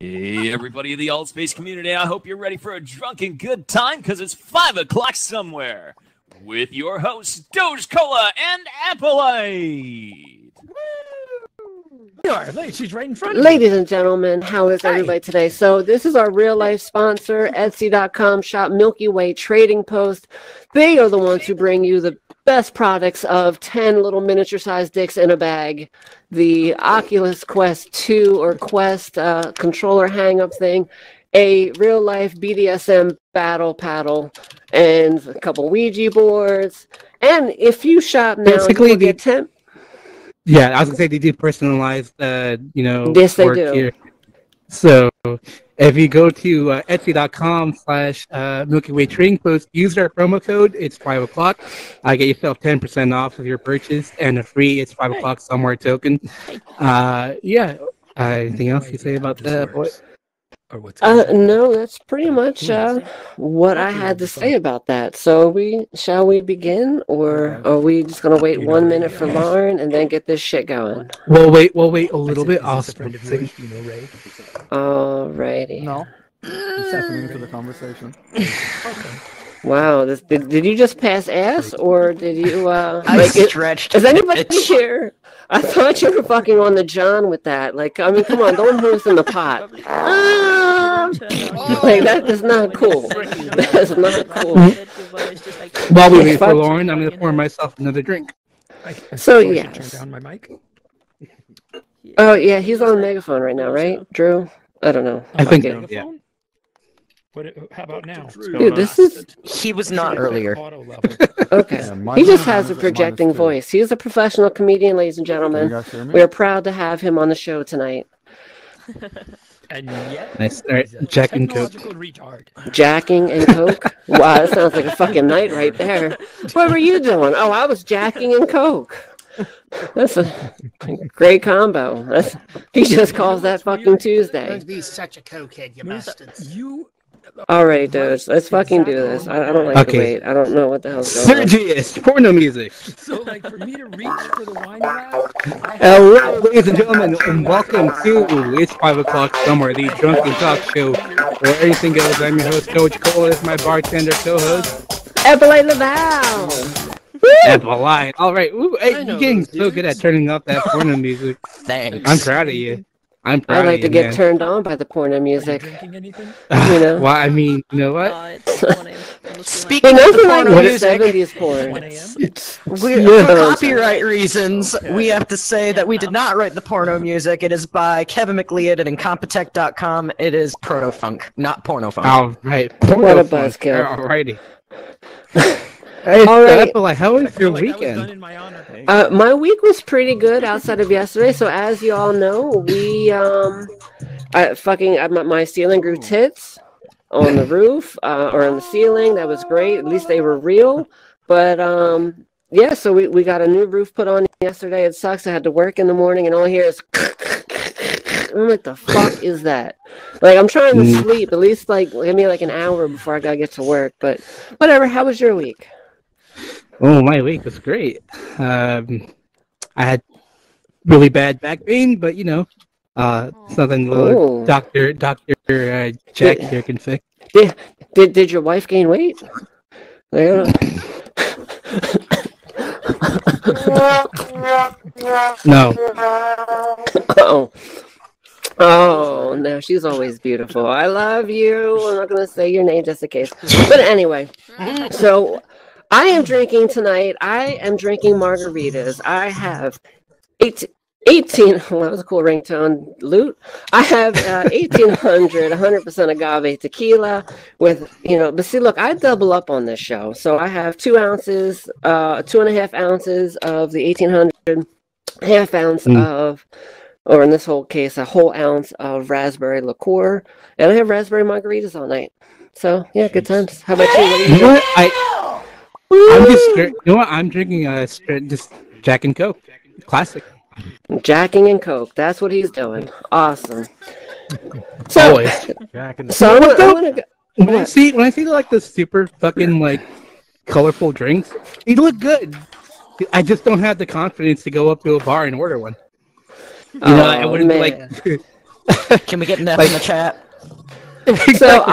Hey, everybody in the Altspace community, I hope you're ready for a drunken good time, because it's 5 o'clock somewhere, with your hosts, DogeCola and Epolight. She's right in front of me. Ladies and gentlemen, how is everybody today? So this is our real-life sponsor, Etsy.com shop, Milky Way Trading Post. They are the ones who bring you the best products of 10 little miniature-sized dicks in a bag. The Oculus Quest 2 or Quest controller hang-up thing, a real-life BDSM battle paddle, and a couple Ouija boards. And if you shop now, Basically, you will get 10... Yeah, I was gonna say they do personalized, yes, they work do. here. So if you go to Etsy.com/Milky Way Trading Post, use our promo code. It's 5 o'clock. I get yourself 10% off of your purchase and a free "It's 5 o'clock somewhere" token. Yeah. Anything else you say about that? No, that's pretty much what I had to say about that. So shall we begin, or are we just gonna wait 1 minute for Lauren and then get this shit going? We'll wait a little bit. Alrighty. No. Just stepping into the conversation. Okay. Wow, did you just pass ass, or did you I stretched. Is anybody here? I thought you were fucking on the John with that. Like, I mean, come on, don't hoof in the pot. Like, that is not cool. That is not cool. While we wait for Lauren, I'm gonna pour myself another drink. So yes. Turn down my mic. Oh yeah, he's on megaphone right now, right, Drew? I don't know. I think so, yeah. How about now? Dude, this is... He was not earlier. Okay. He just has a projecting voice. He's a professional comedian, ladies and gentlemen. We are proud to have him on the show tonight. And yet, I start jacking coke. Jacking and coke? Wow, that sounds like a fucking night right there. What were you doing? Oh, I was jacking and coke. That's a great combo. He just calls that fucking Tuesday. Don't be such a cokehead, you bastards. All right, dudes, let's fucking do this. I don't like to wait. I don't know what the hell's going on. Sergius, porno music. So, like, for me to reach for the wine glass, hello, ladies and gentlemen, and welcome to It's 5 o'clock somewhere, the drunken talk show where anything goes. I'm your host, DogeCola. This is my bartender co-host, Epolight Laval. Epolight. All right. Ooh, hey, you're getting so good at turning off that porno music. Thanks. I'm proud of you. I like to get turned on by the porno music. You know? Well, I mean, you know what? Speaking of the porno music, 70s porn. For copyright reasons, we have to say that we did not write the porno music. It is by Kevin McLeod at Incompetech.com. It is proto-funk, not porno-funk. All right. What a buzzkill. All righty. Hey, all right. How was your weekend? My week was pretty good outside of yesterday. So as you all know, my ceiling grew tits on the roof or on the ceiling. That was great. At least they were real. But yeah, so we got a new roof put on yesterday. It sucks. I had to work in the morning, and all I hear is. I'm like, the fuck is that? Like, I'm trying to sleep. At least give me an hour before I gotta get to work. But whatever. How was your week? Oh, my week was great. I had really bad back pain, but something Doctor Jack here can fix. Did your wife gain weight? No. Oh, no, she's always beautiful. I love you. I'm not going to say your name just in case. But anyway, so I am drinking tonight. I am drinking margaritas. I have 18, well, that was a cool ringtone, Loot. I have 1,800, 100% agave tequila with, but see, look, I double up on this show. So I have 2 ounces, 2.5 ounces of the 1,800, half ounce of, or in this whole case, a whole ounce of raspberry liqueur, and I have raspberry margaritas all night. So yeah, good times. How about you? I'm drinking just Jack and Coke, classic. Jacking and Coke. That's what he's doing. Awesome. So, always. So I'm gonna go. When I see like the super fucking colorful drinks, they look good. I just don't have the confidence to go up to a bar and order one. I wouldn't Can we get an F in the chat? So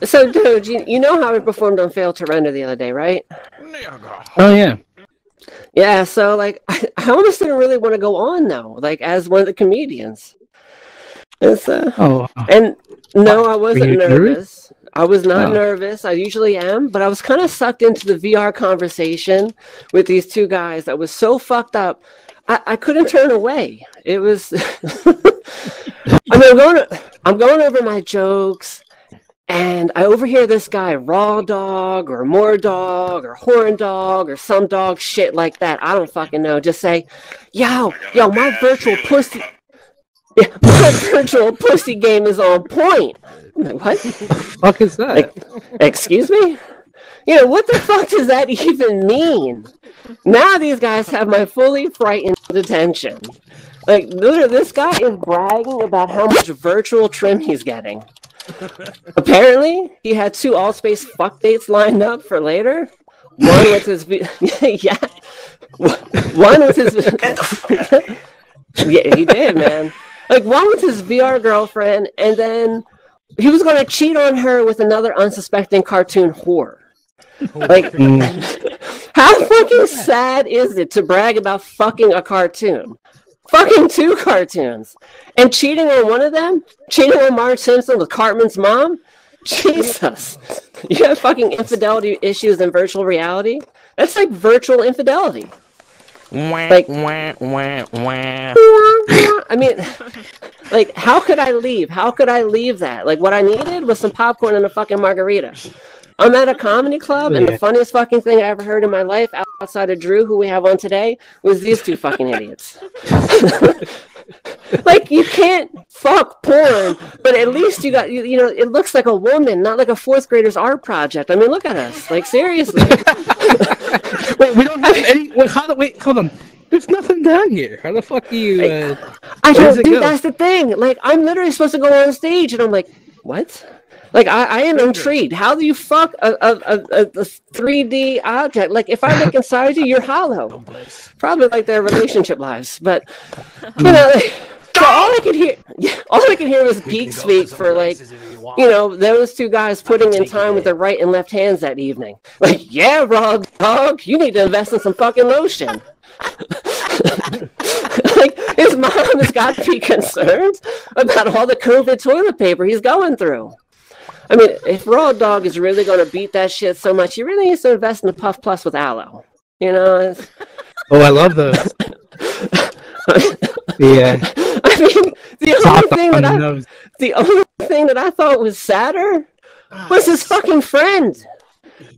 So Doge, you know how I performed on Fail to Render the other day, right? Oh yeah. Yeah, so like I almost didn't really want to go on though, like as one of the comedians. It's, and no, I wasn't nervous. I was not nervous. I usually am, but I was kind of sucked into the VR conversation with these two guys that was so fucked up. I couldn't turn away. It was I mean, I'm going over my jokes. And I overhear this guy, Raw Dog, or More Dog, or Horn Dog, or some dog shit like that. I don't fucking know. Just say, yo, my virtual pussy game is on point. I'm like, what? What the fuck is that? Like, excuse me? You know, what the fuck does that even mean? Now these guys have my fully frightened attention. Like, literally, this guy is bragging about how much virtual trim he's getting. Apparently, he had 2 Altspace fuck dates lined up for later. One with his yeah, one with his yeah, he did, man. Like one with his VR girlfriend, and then he was going to cheat on her with another unsuspecting cartoon whore. Like, how fucking sad is it to brag about fucking a cartoon? Fucking 2 cartoons. And cheating on one of them? Cheating on Marge Simpson with Cartman's mom? Jesus. You have fucking infidelity issues in virtual reality? That's like virtual infidelity. Like, I mean, like, how could I leave? How could I leave that? Like, what I needed was some popcorn and a fucking margarita. I'm at a comedy club, and the funniest fucking thing I ever heard in my life, outside of Drew, who we have on today, was these 2 fucking idiots. Like, you can't fuck porn, but at least you got, you know, it looks like a woman, not like a 4th grader's art project. I mean, look at us. Like, seriously. Wait, we don't have any. Wait, hold on. There's nothing down here. How the fuck do you? I don't, dude, that's the thing. Like, I'm literally supposed to go on stage, and I'm like, what? Like, I am intrigued. How do you fuck a 3D object? Like, if I look inside you, you're hollow. Probably like their relationship lives. But, you know, like, so all I could hear was geek speak for, like, you know, those 2 guys putting in time with their right and left hands that evening. Like, yeah, Raw Dog, you need to invest in some fucking lotion. Like, his mom has got to be concerned about all the COVID toilet paper he's going through. I mean, if Raw Dog is really going to beat that shit so much, he really needs to invest in a Puff Plus with aloe. You know? Oh, I love those. Yeah. I mean, the only thing that I thought was sadder was his fucking friend.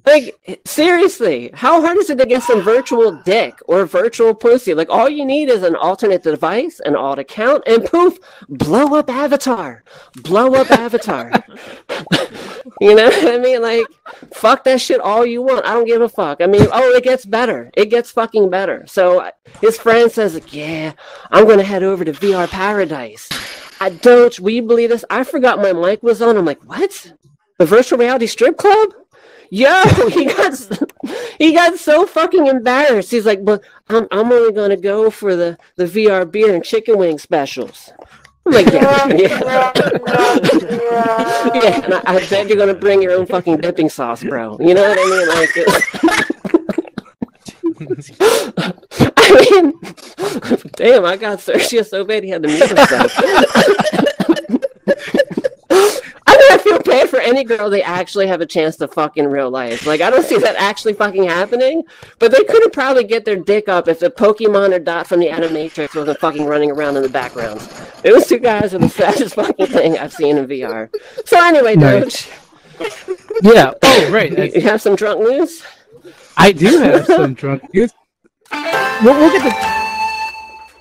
Like, seriously, how hard is it to get some virtual dick or virtual pussy? Like, all you need is an alternate device, an alt account, and poof, blow up avatar. Blow up avatar. You know what I mean? Like, fuck that shit all you want. I don't give a fuck. I mean, oh, it gets better. It gets fucking better. So his friend says, yeah, I'm going to head over to VR Paradise. Will you believe this? I forgot my mic was on. I'm like, what? The virtual reality strip club? Yo, he got so fucking embarrassed. He's like, "But I'm only gonna go for the VR beer and chicken wing specials." I'm like, yeah. Yeah, and I bet you're gonna bring your own fucking dipping sauce, bro. You know what I mean? Like, I mean, damn, I got Sergio so bad he had to mute himself. I mean, I feel bad for any girl they actually have a chance to fuck in real life. Like, I don't see that actually fucking happening, but they couldn't probably get their dick up if the Pokemon or Dot from the Animatrix wasn't fucking running around in the background. Those 2 guys are the saddest fucking thing I've seen in VR. So anyway, Doge. Yeah. Oh, right. You have some drunk news? I do have some drunk news. We'll get the...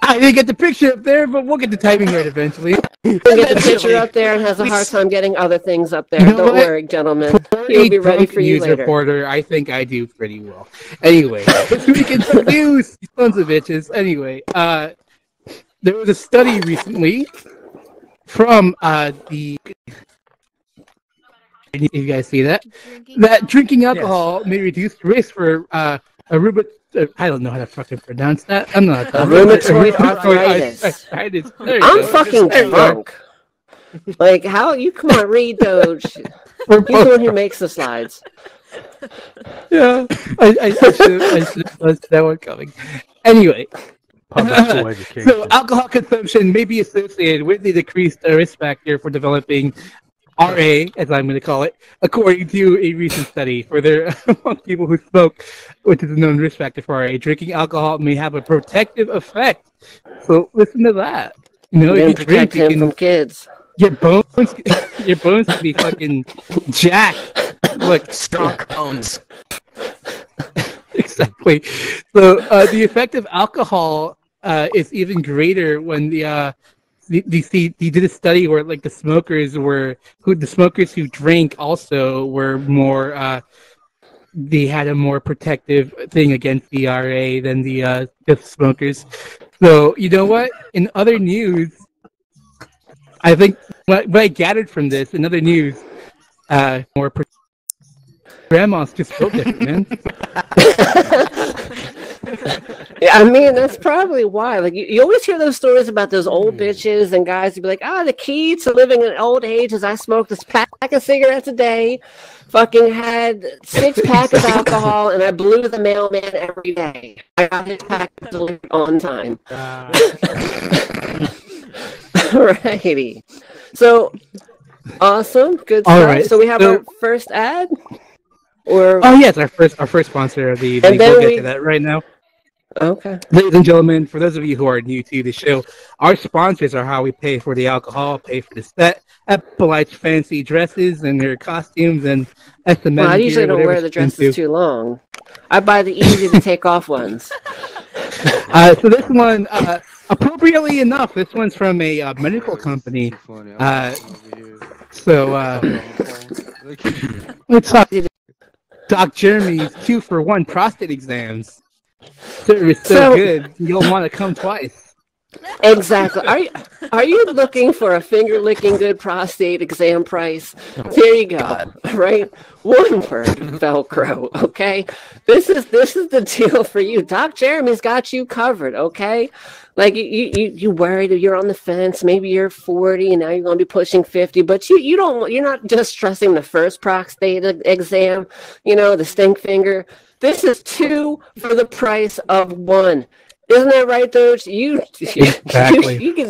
I didn't get the picture up there, but we'll get the timing right eventually. We'll get the picture up there and has a hard time getting other things up there. Don't worry, gentlemen. He'll be ready for you later. Reporter, I think I do pretty well. Anyway, let's get some news, you sons of bitches. Anyway, there was a study recently from the... If you guys see that, that drinking alcohol may reduce risk for I don't know how to fucking pronounce that. I'm not. Rheumatoid arthritis. I'm fucking drunk. Like, how you come on, read Doge. He's the one who makes the slides. Yeah, I should that one coming. Anyway, so alcohol consumption may be associated with the decreased risk factor for developing RA, as I'm going to call it, according to a recent study. Further, among people who smoke, which is a known risk factor for RA, drinking alcohol may have a protective effect. So listen to that. You know, if you drink, you can, from kids. Your bones can be fucking jacked. Like strong bones. Exactly. So the effect of alcohol is even greater when they did a study where like the smokers who drank also were more they had a more protective thing against the RA than the smokers. So you know what? In other news, I think what I gathered from this, in other news, more grandmas just spoke different, man. Yeah, I mean, that's probably why. Like, you always hear those stories about those old bitches and guys who be like, the key to living in old age is I smoked this pack of cigarettes a day, fucking had 6 packs of alcohol, and I blew the mailman every day. I got his pack delivered on time. Alrighty. So, awesome. Good stuff. Right. So we have our first ad? Or... Oh, yes, our first sponsor of the we'll get to that right now. Okay. Ladies and gentlemen, for those of you who are new to the show, our sponsors are how we pay for the alcohol, pay for the set, Epolight's fancy dresses and their costumes, and SMN I usually don't wear the dresses too long. I buy the easy to take off ones. So this one, appropriately enough, this one's from a medical company. Let's talk Doc Jeremy's 2-for-1 prostate exams. Service so good, you'll want to come twice. Exactly. Are you looking for a finger-licking good prostate exam price? There you go. Right? One word, Velcro. Okay. This is the deal for you. Doc Jeremy's got you covered. Okay. Like you worried you're on the fence. Maybe you're 40 and now you're going to be pushing 50. But you're not just stressing the first prostate exam. You know, the stink finger. This is 2 for the price of 1. Isn't that right, Doge? Exactly. You get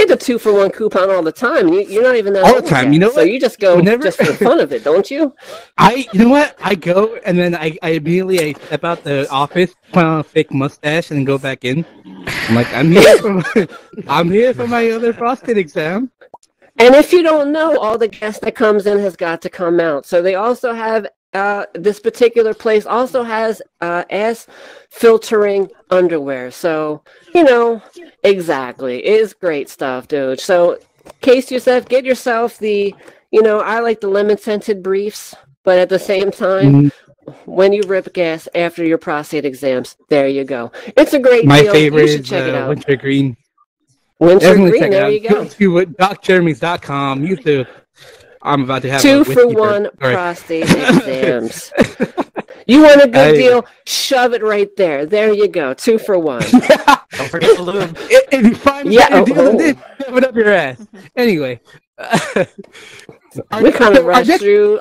the 2-for-1 coupon all the time. You're not even that all the time. Yet. You know, so you just go just for the fun of it, don't you? You know what? I go and then I immediately step out the office, put on a fake mustache, and go back in. I'm like, I'm here for my other prostate exam. And if you don't know, all the gas that comes in has got to come out. So they also have. This particular place also has ass filtering underwear. So, you know, exactly. It is great stuff, Doge. So, get yourself the, I like the lemon scented briefs, but at the same time, when you rip gas after your prostate exams, there you go. It's a great deal. My favorite is wintergreen. Wintergreen, there you go. Go to DocJeremy's.com. I'm about to have 2-for-1 prostate exams. You want a good deal? Shove it right there. There you go. 2-for-1. Don't forget the lube. If you find a deal, shove it up your ass. Anyway, we kind of rushed through.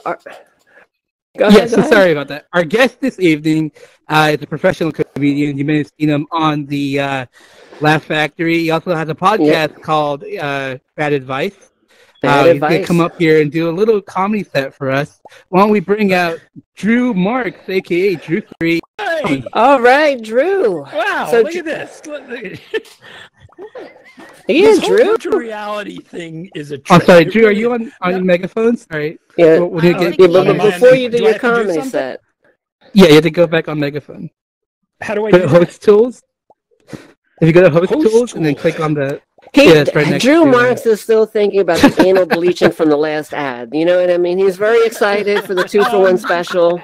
Go ahead. Sorry about that. Our guest this evening is a professional comedian. You may have seen him on the Laugh Factory. He also has a podcast called Bad Advice. He's going to come up here and do a little comedy set for us. Why don't we bring out Drew Marks, a.k.a. Drew 3. Hey. All right, Drew. Wow, so look at this. This Drew? Drew? Virtual reality thing is a trick. I'm sorry, Drew, are you on megaphones? All right. Yeah, but before you do your comedy set. Yeah, you have to go back on megaphone. How do I do Host Tools? If you go to Host Tools and then click on the... Drew Marks is still thinking about the anal bleaching from the last ad. You know what I mean? He's very excited for the 2-for-1 special.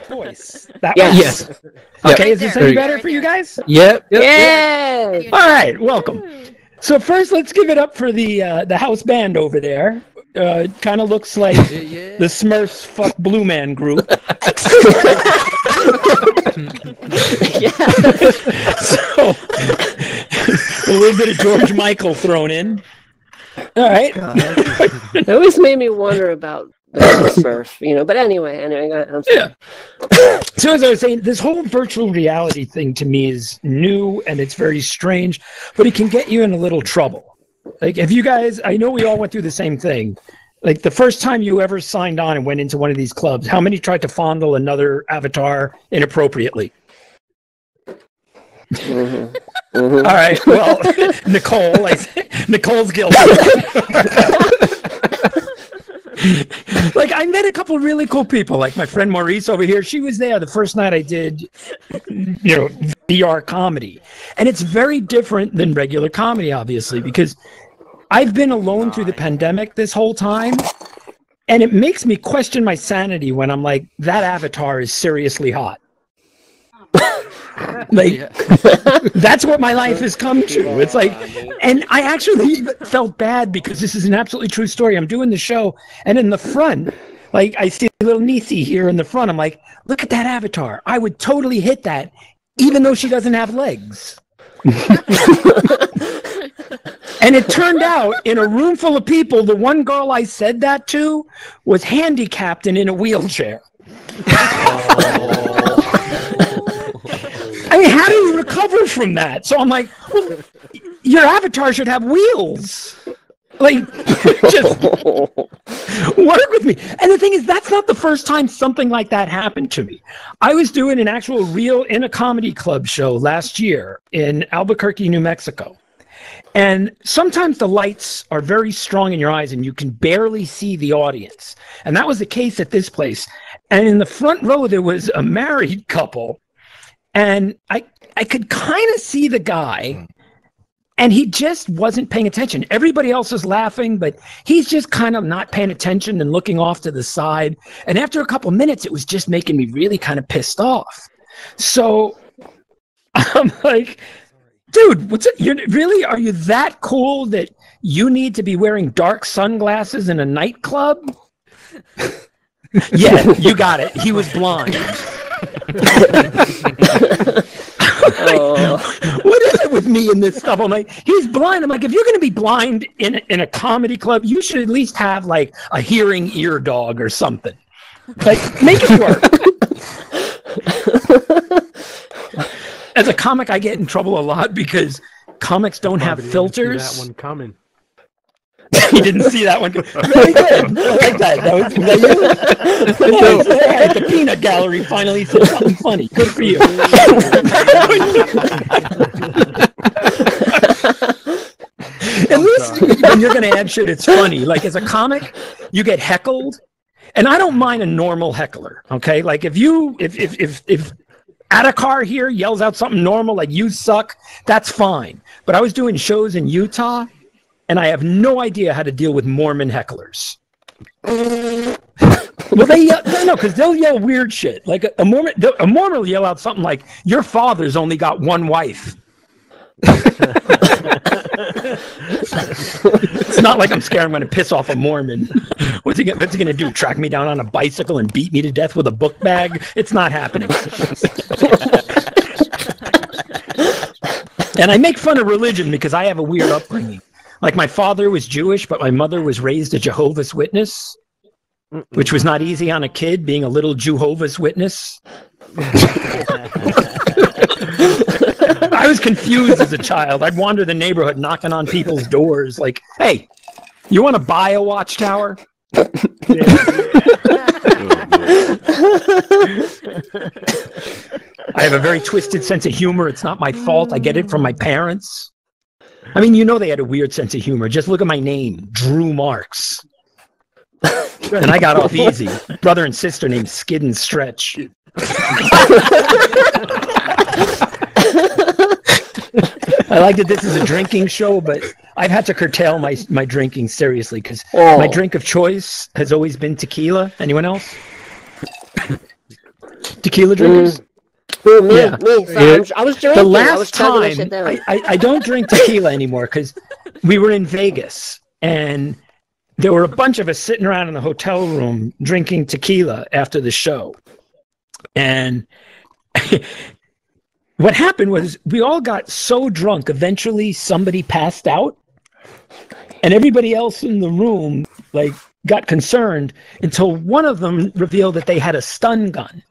Voice. Yes. Okay, is this any better for you guys? Yep. Yeah. All right, welcome. So first, let's give it up for the house band over there. Kind of looks like the Smurfs fuck Blue Man group. Yeah. So a little bit of George Michael thrown in. All right. It always made me wonder about the Smurf, but anyway, I'm sorry. Yeah. So as I was saying, this whole virtual reality thing to me is new and it's very strange, but it can get you in a little trouble. Like if you guys, I know we all went through the same thing. Like the first time you ever signed on and went into one of these clubs, how many tried to fondle another avatar inappropriately? Mm-hmm. Mm-hmm. All right. Well, Nicole's guilty. Like I met a couple of really cool people, like my friend Maurice over here. She was there the first night I did, VR comedy, and it's very different than regular comedy, obviously, because I've been alone through the pandemic this whole time, and it makes me question my sanity when I'm like, that avatar is seriously hot. Like that's what my life has come to. It's like, and I actually felt bad because this is an absolutely true story. I'm doing the show, and in the front, like I see little Nisi here in the front. I'm like, look at that avatar. I would totally hit that, even though she doesn't have legs. And it turned out, in a room full of people, the one girl I said that to was handicapped and in a wheelchair. I mean, how do you recover from that? So I'm like, well, your avatar should have wheels. Like, just work with me. And the thing is, that's not the first time something like that happened to me. I was doing an actual real in a comedy club show last year in Albuquerque, New Mexico. And sometimes the lights are very strong in your eyes and you can barely see the audience. And that was the case at this place. And in the front row, there was a married couple. And I could kind of see the guy, and he just wasn't paying attention. Everybody else is laughing, but he's just kind of not paying attention and looking off to the side. And after a couple minutes, it was just making me really kind of pissed off. So I'm like, dude, what's it? Are you that cool that you need to be wearing dark sunglasses in a nightclub? Yeah, you got it. He was blind. What is it with me in this stuff? I'm like, he's blind. I'm like, if you're going to be blind in a comedy club, you should at least have like a hearing ear dog or something. Like, make it work. As a comic, I get in trouble a lot because comics don't have filters. That one coming. You didn't see that one. Very good. I like that. Was that you? At the Peanut Gallery, finally said something funny. Good for you. At least when you're going to add shit, it's funny. Like as a comic, you get heckled, and I don't mind a normal heckler. Okay, like if Adakar here yells out something normal like "you suck," that's fine. But I was doing shows in Utah. And I have no idea how to deal with Mormon hecklers. Well, they yell, no, because they'll yell weird shit. Like a Mormon will yell out something like, "Your father's only got one wife." It's not like I'm scared I'm going to piss off a Mormon. What's he going to do? Track me down on a bicycle and beat me to death with a book bag? It's not happening. And I make fun of religion because I have a weird upbringing. Like my father was Jewish, but my mother was raised a Jehovah's Witness, which was not easy on a kid being a little Jehovah's Witness. I was confused as a child. I'd wander the neighborhood knocking on people's doors like, "Hey, you want to buy a watchtower?" I have a very twisted sense of humor. It's not my fault. I get it from my parents. I mean, they had a weird sense of humor. Just look at my name, Drew Marks. And I got off easy. Brother and sister named Skid and Stretch. I like that this is a drinking show, but I've had to curtail my drinking seriously because my drink of choice has always been tequila. Anyone else? Tequila drinkers? Me. Yeah. So I was drinking. The last time, I don't drink tequila anymore because we were in Vegas and there were a bunch of us sitting around in the hotel room drinking tequila after the show. And what happened was we all got so drunk, eventually somebody passed out, and everybody else in the room like got concerned until one of them revealed that they had a stun gun.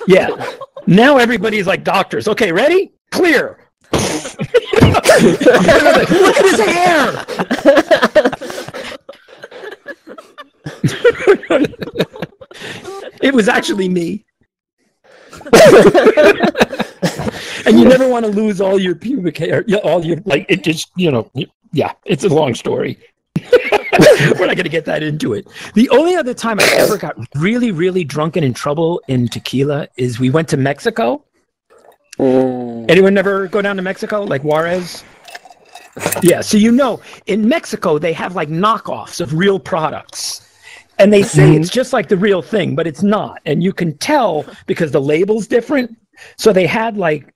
Yeah. Now everybody's like doctors. Okay, ready? Clear. Look at his hair. It was actually me. And you never want to lose all your pubic hair, all your like. It just, yeah. It's a long story. We're not going to get that into it. The only other time I ever got really, really drunk and in trouble in tequila is we went to Mexico. Anyone ever go down to Mexico, like Juarez? Yeah, so in Mexico, they have like knockoffs of real products. And they say it's just like the real thing, but it's not. And you can tell because the label's different. So they had like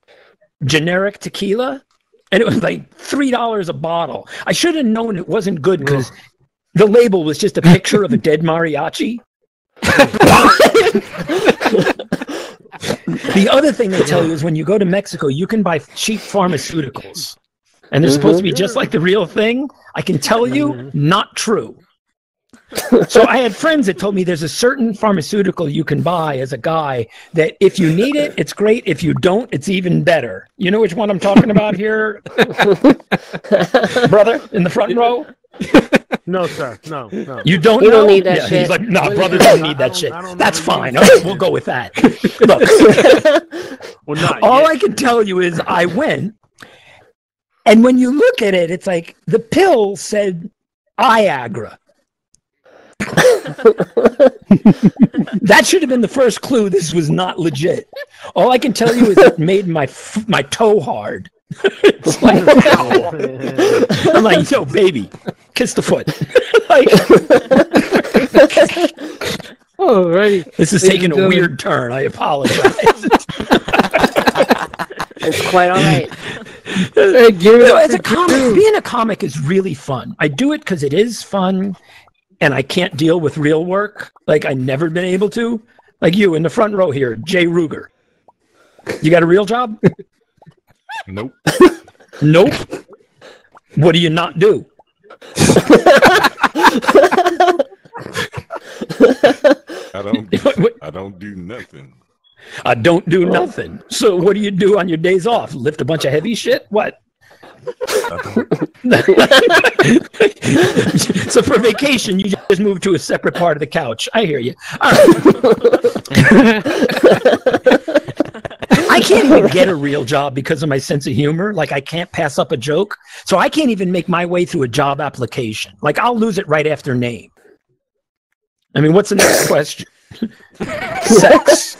generic tequila, and it was like $3 a bottle. I should have known it wasn't good because the label was just a picture of a dead mariachi. The other thing they tell you is when you go to Mexico, you can buy cheap pharmaceuticals. And they're supposed to be just like the real thing. I can tell you, not true. So I had friends that told me there's a certain pharmaceutical you can buy as a guy that if you need it, it's great. If you don't, it's even better. You know which one I'm talking about here? Brother, in the front row? No, sir. No. You don't need that shit. He's like, no, brother doesn't need that shit. That's fine. All right, we'll go with that. Look, all I can tell you is I went, and when you look at it, it's like the pill said Viagra. That should have been the first clue this was not legit. All I can tell you is it made my toe hard. It's like, wow. I'm like, yo, baby, kiss the foot. Like, all right. This is taking a weird turn. I apologize. It's quite all right. As a comic, being a comic is really fun. I do it because it is fun. And I can't deal with real work. Like I never been able to. Like you in the front row here, Jay Ruger. You got a real job? Nope. Nope. What do you not do? I don't do nothing. I don't do nothing. So what do you do on your days off? Lift a bunch of heavy shit? What? So for vacation, you just move to a separate part of the couch. I hear you. All right. I can't even get a real job because of my sense of humor. Like I can't pass up a joke. So I can't even make my way through a job application. Like I'll lose it right after name. I mean, what's the next question? Sex.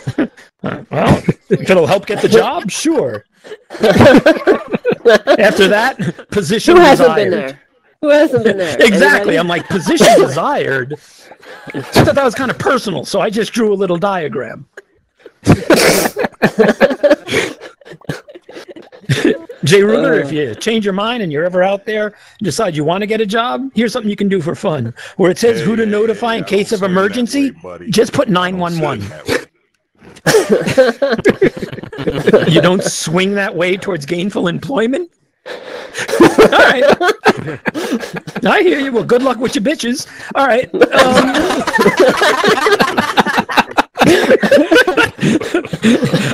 Well, if it'll help get the job, sure. After that, position desired. Who hasn't been there? Exactly. Anybody? I'm like, position desired. I thought that was kind of personal, so I just drew a little diagram. Jay Ruger, if you change your mind and you're ever out there and decide you want to get a job, here's something you can do for fun. Where it says who to notify in case of emergency, just put 911. You don't swing that way towards gainful employment? All right. I hear you. Well, good luck with your bitches. All right.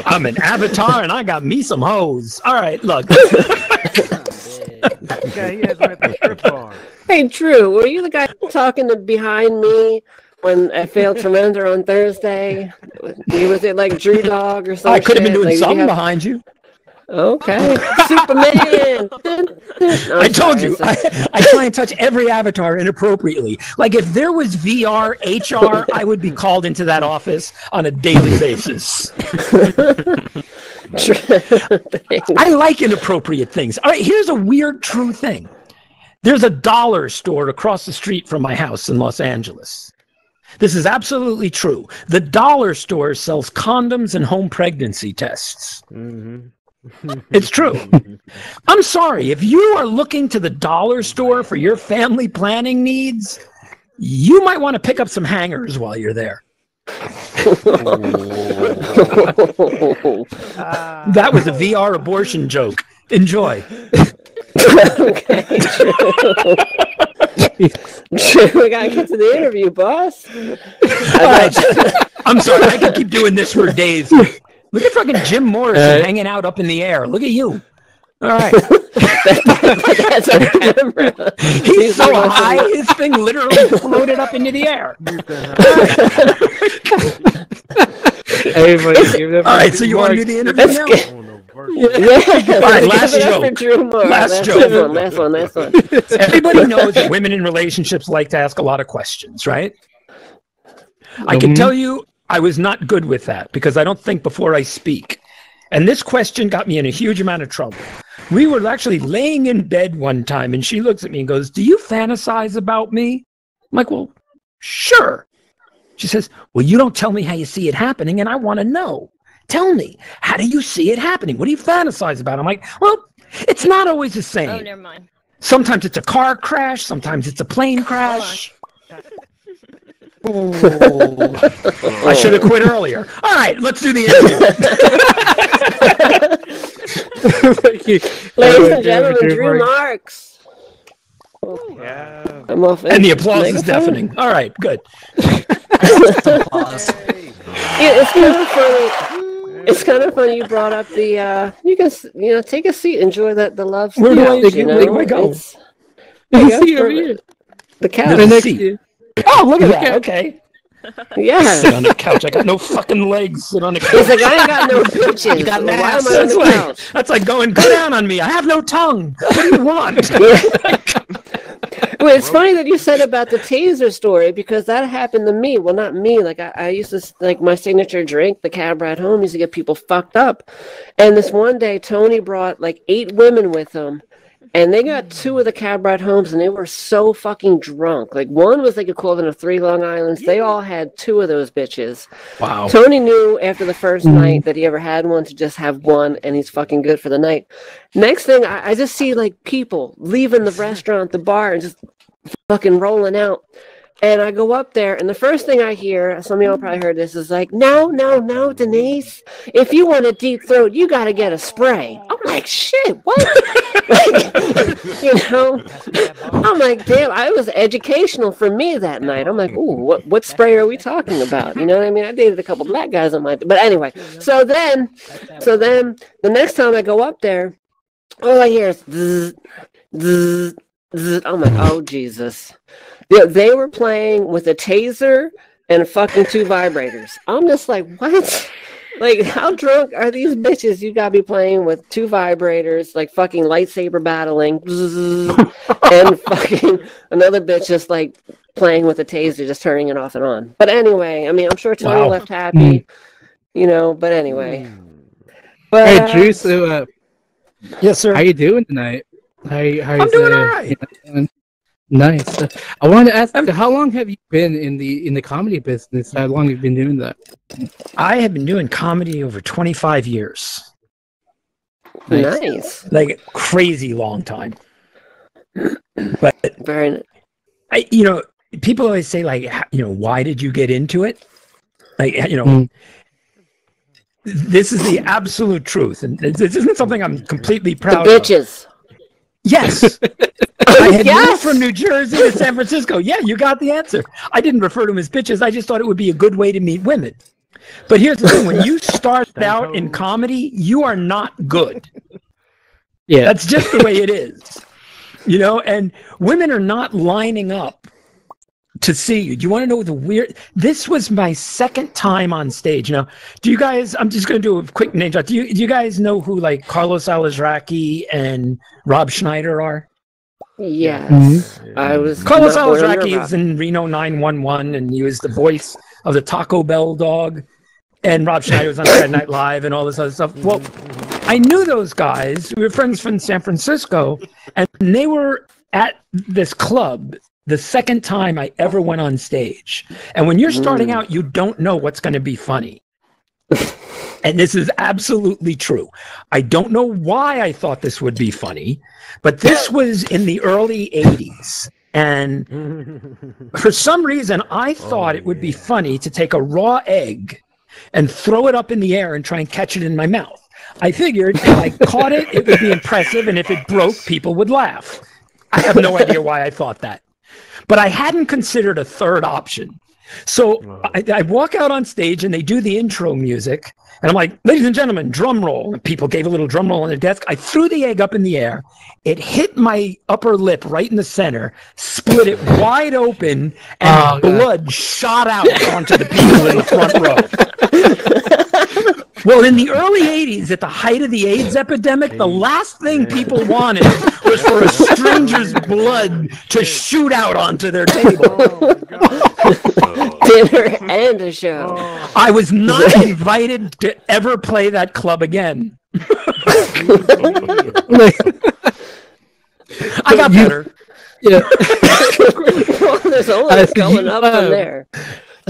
I'm an avatar and I got me some hoes. All right, look. Okay, he has right the strip bar. Hey, Drew, were you the guy talking behind me when I failed to render on Thursday? Was it like Drew Dog or something? I could have been doing something behind you. Okay. Superman! I told you, I try and touch every avatar inappropriately. Like if there was VR, HR, I would be called into that office on a daily basis. I like inappropriate things. All right, here's a weird true thing. There's a dollar store across the street from my house in Los Angeles. This is absolutely true. The dollar store sells condoms and home pregnancy tests. Mm-hmm. It's true. I'm sorry. If you are looking to the dollar store for your family planning needs, you might want to pick up some hangers while you're there. That was a VR abortion joke. Enjoy. Okay, true. We gotta get to the interview, boss. I'm sorry, I could keep doing this for days. Look at fucking Jim Morrison hanging out up in the air. Look at you. All right. That's our camera. He's so high, his thing literally floated up into the air. All right, so you want to do the interview now? Yeah. All right, last joke. Last one. Everybody knows that women in relationships like to ask a lot of questions, right? I can tell you I was not good with that because I don't think before I speak. And this question got me in a huge amount of trouble. We were actually laying in bed one time and she looks at me and goes, "Do you fantasize about me?" I'm like, "Well, sure." She says, "Well, you don't tell me how you see it happening and I want to know. Tell me, how do you see it happening? What do you fantasize about?" I'm like, "Well, it's not always the same. Oh, never mind. Sometimes it's a car crash. Sometimes it's a plane crash." I should have quit earlier. All right, let's do the interview. Thank you. Ladies and gentlemen, Drew Marks. Yeah. I'm off. And the applause is deafening. All right, good. It's kind of funny. It's kind of funny you brought up the. You can take a seat, enjoy the love. Where do I go? The couch. Oh, look at that. Okay. Yeah. Sit on the couch. I got no fucking legs. Sit on the couch. He's like, I ain't got no bitches. You got Why ass. am I on the couch? That's like going, "Go down on me. I have no tongue. What do you want?" Well, it's funny that you said about the taser story because that happened to me. Well, not me. Like I used to, like my signature drink, the cab ride home, used to get people fucked up. And this one day, Tony brought like 8 women with him. And they got 2 of the cab ride homes, and they were so fucking drunk. Like, one was like equivalent of 3 Long Islands. They all had 2 of those bitches. Wow. Tony knew after the first night that he ever had one to just have one, and he's fucking good for the night. Next thing, I just see, like, people leaving the restaurant, the bar, and just fucking rolling out. And I go up there, and the first thing I hear, some of y'all probably heard this, is like, no, Denise. If you want a deep throat, you got to get a spray. I'm like, shit, what? I'm like, damn, I was educational for me that night. I'm like, ooh, what spray are we talking about? You know what I mean? I dated a couple black guys on my, but anyway. So then the next time I go up there, all I hear is zzz, zzz, zzz. I'm like, oh, Jesus. Yeah, they were playing with a taser and fucking 2 vibrators. I'm just like, what? Like, how drunk are these bitches? You gotta be playing with 2 vibrators, like fucking lightsaber battling, and fucking another bitch just like playing with a taser, just turning it off and on. But anyway, I mean, I'm sure Tony left happy, but anyway. But, hey, Drew, so, yes, sir. How you doing tonight? I'm doing all right. Nice. I wanted to ask, how long have you been in the comedy business? How long have you been doing that? I have been doing comedy over 25 years. Nice. Like crazy long time. But very. People always say like, why did you get into it? Like, this is the absolute truth, and this isn't something I'm completely proud of. The bitches. Yes. I had moved from New Jersey to San Francisco. Yeah, you got the answer. I didn't refer to them as bitches. I just thought it would be a good way to meet women. But here's the thing. When you start out in comedy, you are not good. Yeah. That's just the way it is. And women are not lining up to see you. Do you want to know the weird? This was my second time on stage. Do you guys? I'm just going to do a quick name drop. Do you guys know who like Carlos Alazraqui and Rob Schneider are? Yes, Carlos Alazraqui is in Reno 911, and he was the voice of the Taco Bell dog. And Rob Schneider was on Saturday Night Live and all this other stuff. Well, I knew those guys. We were friends from San Francisco, and they were at this club the second time I ever went on stage. And when you're starting out, you don't know what's going to be funny. And this is absolutely true. I don't know why I thought this would be funny, but this was in the early 80s. And for some reason, I thought it would be funny to take a raw egg and throw it up in the air and try and catch it in my mouth. I figured if I caught it, it would be impressive, and if it broke, people would laugh. I have no idea why I thought that. But I hadn't considered a third option. So I walk out on stage, and they do the intro music, and I'm like, ladies and gentlemen, drum roll. And people gave a little drum roll on their desk. I threw the egg up in the air. It hit my upper lip right in the center, split it wide open, and blood shot out onto the people in the front row. Well, in the early 80s, at the height of the AIDS epidemic, the last thing people wanted was for a stranger's blood to shoot out onto their table. Dinner and a show. I was not invited to ever play that club again. I got better. Yeah. Well, there's only going up from there.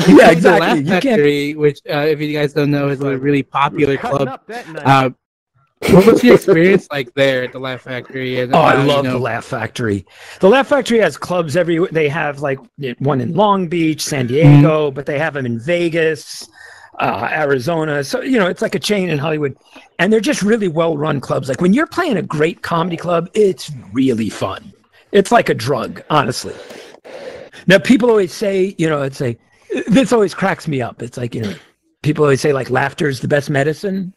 Yeah, exactly. The Laugh Factory, which, if you guys don't know, is a really popular club. What was your experience like there at the Laugh Factory? And, I love the Laugh Factory. The Laugh Factory has clubs everywhere. They have like one in Long Beach, San Diego, but they have them in Vegas, Arizona. So, it's like a chain in Hollywood. And they're just really well-run clubs. Like when you're playing a great comedy club, it's really fun. It's like a drug, honestly. Now, people always say, this always cracks me up. It's like, people always say like laughter is the best medicine.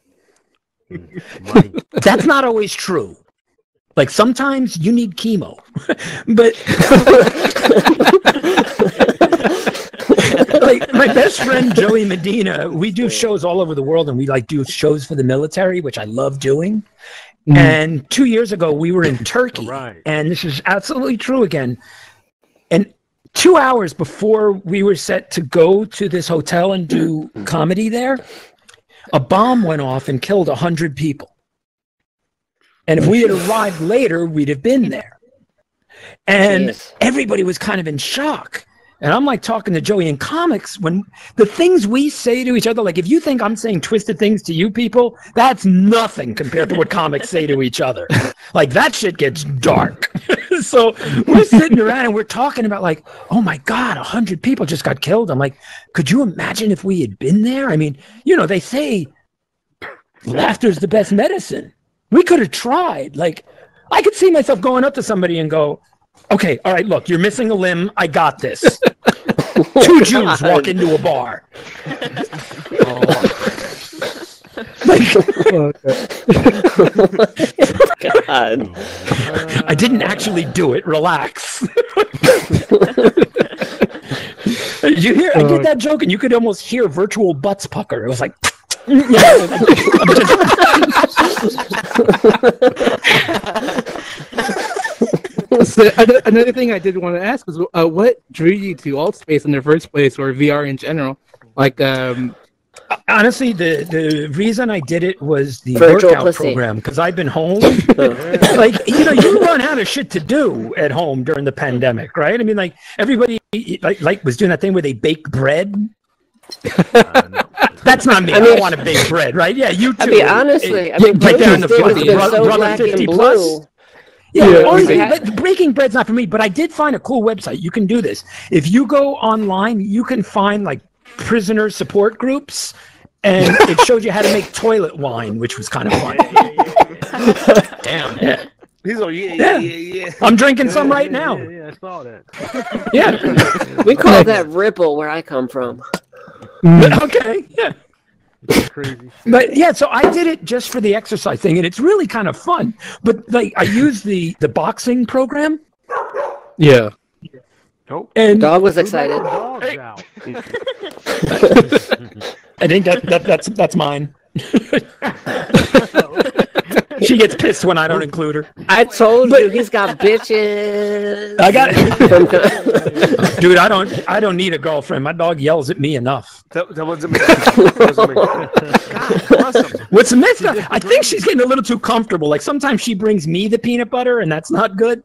That's not always true. Like sometimes you need chemo, but like my best friend Joey Medina, we do shows all over the world, and we like do shows for the military, which I love doing. And 2 years ago we were in Turkey, and this is absolutely true again. And 2 hours before we were set to go to this hotel and do comedy there, a bomb went off and killed 100 people. And if we had arrived later, we'd have been there. And everybody was kind of in shock. And I'm like talking to Joey in comics, when the things we say to each other, like if you think I'm saying twisted things to you people, that's nothing compared to what comics say to each other. Like that shit gets dark. So we're sitting around and we're talking about like, oh my God, 100 people just got killed. I'm like, could you imagine if we had been there? I mean, they say laughter's the best medicine. We could have tried. Like I could see myself going up to somebody and go, okay, all right, look, you're missing a limb. I got this. 2 Jews walk into a bar. God. I didn't actually do it. Relax. Did you hear? I did that joke, and you could almost hear virtual butts pucker. It was like, So another thing I did want to ask was, what drew you to Altspace in the first place, or VR in general? Like, honestly, the reason I did it was the virtual workout pussy program, because I've been home. Like, you run out of shit to do at home during the pandemic, right? I mean, like everybody like was doing that thing where they bake bread. That's not me. I don't want to bake bread, right? Yeah, you too. I mean, honestly, right there in the front, so brother 50 blue. plus. Yeah, but breaking bread's not for me, but I did find a cool website. You can do this. If you go online, you can find like prisoner support groups, and it shows you how to make toilet wine, which was kind of fun. Damn. Yeah. He's like, yeah. I'm drinking some right now. Yeah, I saw that. Yeah. We call that Ripple where I come from. Okay. Yeah. Crazy. But yeah, so I did it just for the exercise thing, and it's really kind of fun. But like, I used the boxing program. Yeah. And Dog was excited. Dog's out. I think that's mine. She gets pissed when I don't include her. I told you he's got bitches. I got it. Dude, I don't need a girlfriend. My dog yells at me enough. That wasn't me. That wasn't me. God, awesome. What's the next? I think she's getting a little too comfortable. Like sometimes she brings me the peanut butter, and that's not good.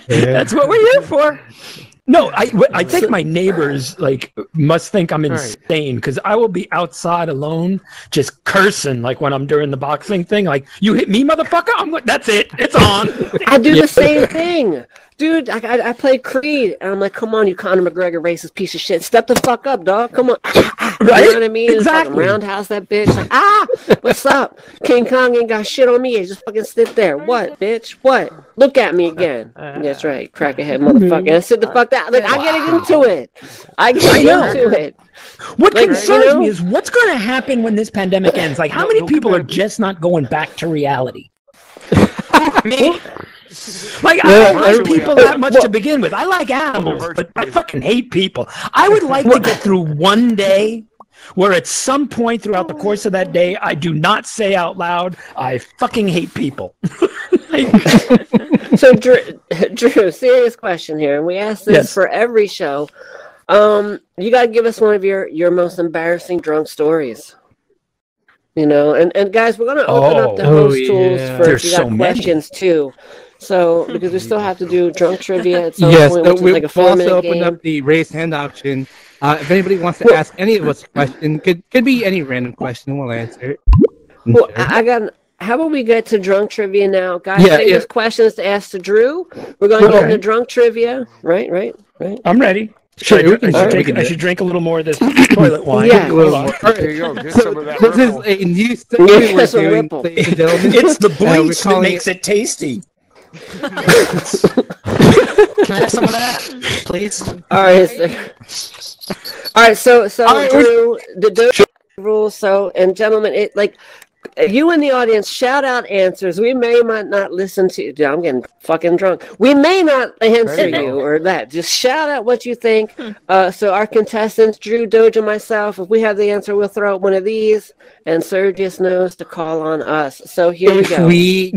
That's what we're here for. No, I think my neighbors like must think I'm insane because I will be outside alone, just cursing like when I'm doing the boxing thing. Like, you hit me, motherfucker. I'm like, that's it. It's on. I do the same thing. Dude, I play Creed, and I'm like, come on, you Conor McGregor racist piece of shit. Step the fuck up, dog. Come on. Right? You know what I mean? Exactly. It's roundhouse that bitch. Like, what's up? King Kong ain't got shit on me. He just fucking sit there. What, bitch? What? Look at me again. That's right. Crackhead motherfucker. And sit the fuck down. Like, I get into it. I get into it. What concerns me is what's going to happen when this pandemic ends. Like, how many people are just not going back to reality? Me? Like, I don't like people that much to begin with. I like animals, but I fucking hate people. I would like to get through one day where at some point throughout the course of that day, I do not say out loud, I fucking hate people. So, Drew, serious question here. And we ask this for every show. You got to give us one of your most embarrassing drunk stories. You know, and guys, we're going to open up the host tools for if you got questions too. So, because we still have to do drunk trivia at some point, which is like a 4-minute also game. open up the raise hand option. If anybody wants to ask any of us a question, could be any random question, we'll answer it. Well, I got. How about we get to drunk trivia now, guys? Save us questions to ask to Drew. We're going to get into drunk trivia, right. I'm ready. I should drink a little more of this toilet wine. Yeah, There you go. Get some of that. This is Ripple. a new segment we're doing, Ripple. ladies and gentlemen. It's the bleach that calling makes it tasty. Can I have some of that, please? All right. So Drew, the rules. So, and gentlemen, it like you in the audience shout out answers. We might not listen to. Dude, I'm getting fucking drunk. We may not answer you or that. Just shout out what you think. So our contestants, Drew, Doge, and myself, if we have the answer, we'll throw out one of these. And Sergius knows to call on us. So here we go.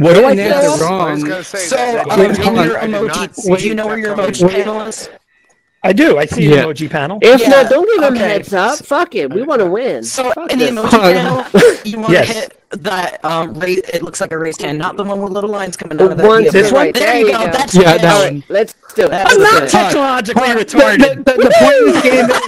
What do I answer I was wrong? gonna say So, that. in your emoji, do you know where your emoji panel is? I do. I see the emoji panel. If not, don't give them heads up. Fuck it. We want to win. So Fuck in the this. emoji panel, you want to hit that it looks like a raised hand, not the one with little lines coming out of it. One, This one? There you go. That's that All one. right, let's do it. I'm not technologically retarded. The point of this game is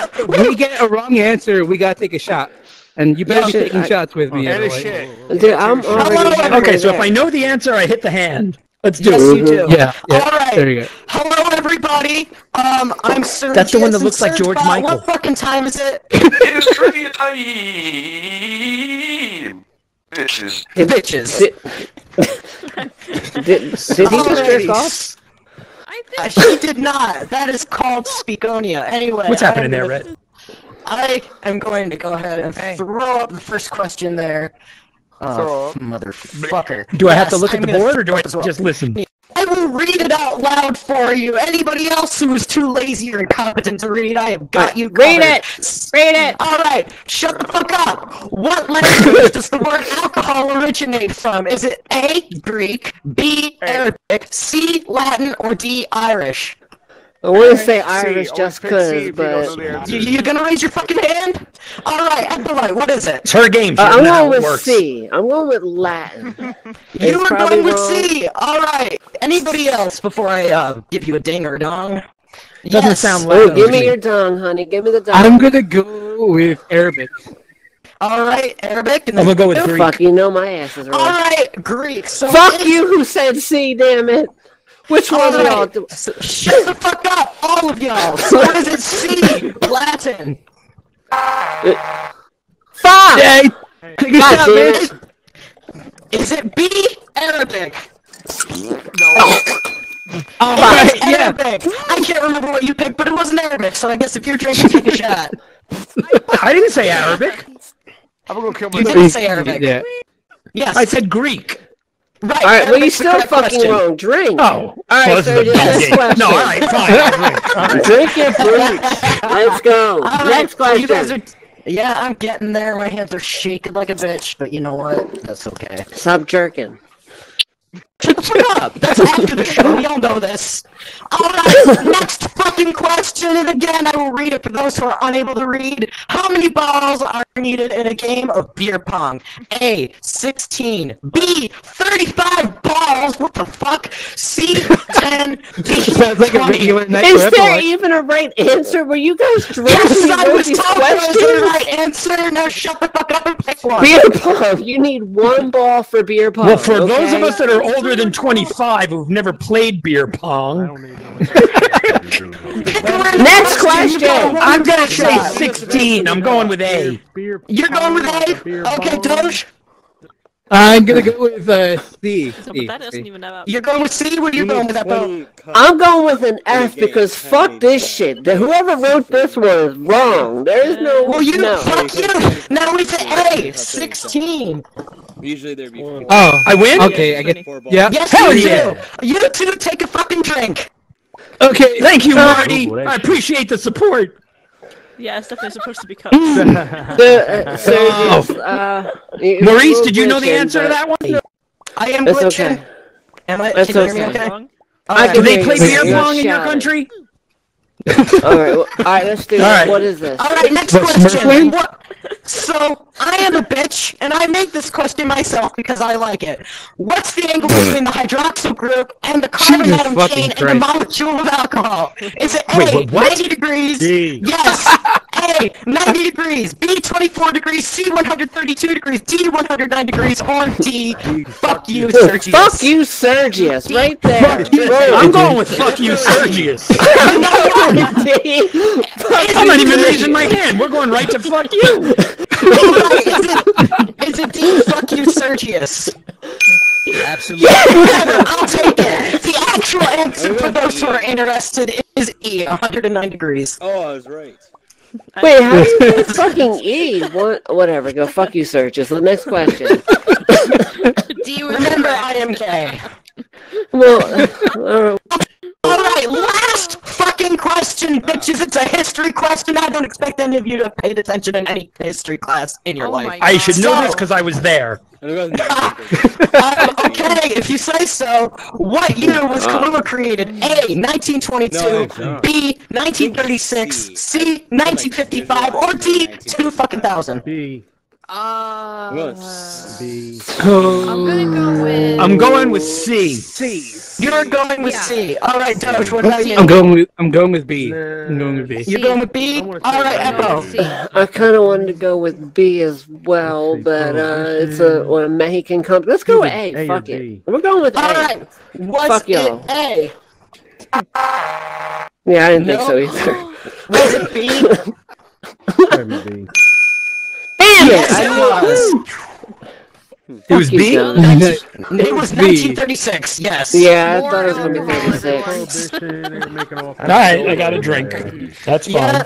we get a wrong answer, we gotta take a shot. And you better be taking shots with me. And a Epolight. shit. Dude, I'm already Okay, so if I know the answer, I hit the hand. Let's do Yes, it. you do. Yeah. All right. There you go. Hello, everybody. I'm Sergius. That's the one that looks like and George Serge, Michael. What fucking time is it? It's trivia time! Bitches. Bitches. Did he just jerk off? She did not. That is called Speakonia. Anyway. What's happening there, Rhett? I am going to go ahead and throw up the first question there. Motherfucker. Do I have to look at the board, or do I just listen? I will read it out loud for you. Anybody else who is too lazy or incompetent to read, I have got you covered. Read it! All right, shut the fuck up. What language does the word alcohol originate from? Is it A, Greek, B, Arabic, C, Latin, or D, Irish? I wouldn't say Irish just because, but... You gonna raise your fucking hand? All right, Epolight, what is it? It's her game. I'm going with C. I'm going with Latin. You were going with C. All right. Anybody else before I give you a ding or dong? Doesn't sound Oh, Latin. give me your dong, honey. Give me the dong. I'm gonna go with Arabic. All right, Arabic. And I'm gonna go with Greek. Fuck, you know my ass is All wrong. right, Greek. So Fuck you who said C, damn it. Which one of y'all do? So shut the fuck up, all of y'all. So what is it? C, Latin. Fuck! Yay! Take a God shot, damn bitch! it. Is it B, Arabic? All right, yeah. Arabic. I can't remember what you picked, but it wasn't Arabic. So I guess if you're drinking, take a shot. I didn't say Arabic. I'm gonna kill You myself. didn't say Arabic. Yeah. Yes. I said Greek. Right. All right, well, you're Arabic's the still correct fucking question. wrong. Drink. Oh. All right, Well, this so is a just bad next game. question. No, all right, fine. I'll drink. All right. Drink your bleach. Let's go. All right, Next question. You guys are... Yeah, I'm getting there. My hands are shaking like a bitch, but you know what? That's okay. Stop jerking. Shut the fuck up! That's after the show, we all know this. Alright, next fucking question, and again, I will read it for those who are unable to read. How many balls are needed in a game of beer pong? A, 16. B, 35 balls, what the fuck? C, 10. D, Sounds like 20. a regular night Is for there Epolight. even a right answer? Were you guys drunk Yes, when you I wrote was these told there was the right questions? answer. Now shut the fuck up and pick one. Beer pong. You need one ball for beer pong. Well, for those of okay? us that are older than 25 who've never played beer pong, Next question. I'm gonna say 16. I'm going with A. You're going with A? Okay, Doge. I'm gonna go with C. C. That doesn't even have. You're going with C? What are you going with that, bro? I'm going with an F because fuck this shit. Whoever wrote this one is wrong. There is no. Well, you no. fuck you. Now it's A. 16. Usually there'd be. Oh, I win? Okay, I get. Yeah. Yes, Hell you yeah. do. You two take a fucking drink. Okay, thank you, Marty. I appreciate the support. Yeah, it's definitely supposed to be cut. Maurice, did you know the answer to that one? I am That's glitching. okay. Am I? That's Can you hear me okay. okay? Do they play hear beer you. pong in your Shout it. country? Alright, let's do All this. right. What is this? Alright, next What, question. Smurfling? What? So, I am a bitch, and I made this question myself because I like it. What's the angle between the hydroxyl group and the carbon Jesus atom fucking chain and the Christ. molecule of alcohol? Is it A, Wait, what? 90 degrees? D. Yes! A, 90 degrees. B, 24 degrees. C, 132 degrees. D, 109 degrees. Or D, fuck you, Sergius. Fuck you, Sergius, right there. I'm going with fuck you, Sergius. I'm not even raising my hand. We're going right to fuck you. Is it D, fuck you, Sergius? Absolutely. I'll take it. The actual answer for those who are interested is E, 109 degrees. Oh, I was right. Wait, how do you get fucking E? Whatever, go fuck you, Sergius. The next question. Do you Remember, I am gay. Well, Alright, last fucking question, bitches. It's a history question. I don't expect any of you to have paid attention in any history class in your life. I should know this because I was there. Okay, if you say so. What year was Kahlua created? A, 1922, B, 1936, C, 1955, or D, 2000? B. B. I'm going with C. You're going with C. All right, Doge, what about you? I'm going with B. I'm going with B. You're going with B? All right, Epo. I kind of wanted to go with B as well, but it's a Mexican company. Let's go with A. Fuck it. We're going with A. All right, was Fuck it y'all. A? Yeah, I didn't think so either. Was it B? B. Damn Yes, it! it was. It was B? It was 1936, yes. Yeah, I thought it was going to be 36. Alright, I got a drink. That's fine. Yeah,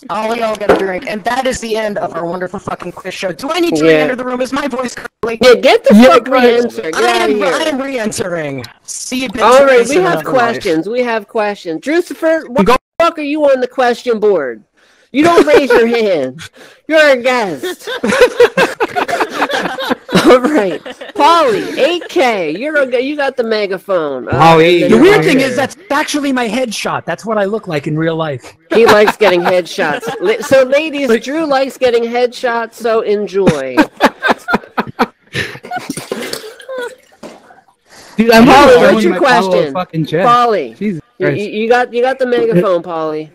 all y'all got a drink. And that is the end of our wonderful fucking quiz show. Do I need to Yeah. re-enter the room? Is my voice clearly? Yeah, get the fuck re-enter. Get I out of am here. re-entering. See you, bitch. All right, we in have another life. questions. We have questions. Drucifer, what the fuck are you on the question board? You don't raise your hand. You're a guest. All right, Polly, 8K. You got the megaphone. Polly, The weird thing is that's actually my headshot. That's what I look like in real life. He likes getting headshots. So, ladies, Drew likes getting headshots. So enjoy. Dude, I'm Polly, showing what's your my Apollo question? fucking chest. Polly, Jesus you Christ. got the megaphone, Polly.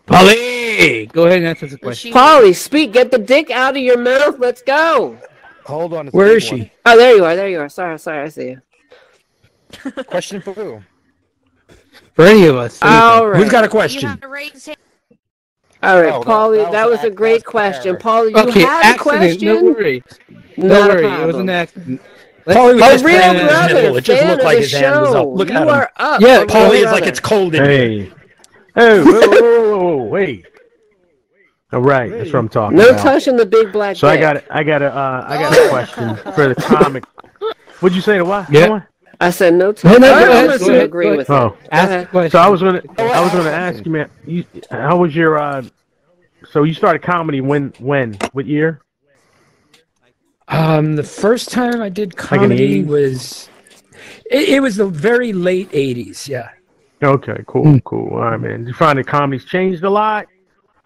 Polly, go ahead and answer the question. Polly, speak. Get the dick out of your mouth. Let's go. Hold on. Where is she? Oh, there you are. There you are. Sorry, I see you. Question for who? For any of us. All right. Who's got a question? All right, Oh, Polly, that that was a great question. Polly, you Okay, had a accident. question? Don't worry. Not Don't a worry. It was problem. an accident. Polly was A just real playing in his brother, nipple. It just fan looked of like the his hand was show. up. Look You at him. are up. Yeah, a real Polly is like brother. it's cold in here. Hey. Hey, whoa, wait. All right, that's what I'm talking No about. touching the big black So dick. I got a question for the comic. What'd you say to what? Yeah. I said no No, touching. no, I go ahead, also go ahead, agree go ahead. with Oh. it. Ask the question. So I was gonna ask you, man. How was your So you started comedy when? What year? The first time I did Like in the comedy 80s? was It was the very late 80s, yeah. Okay, cool. All right, man. Did you find that comedy's changed a lot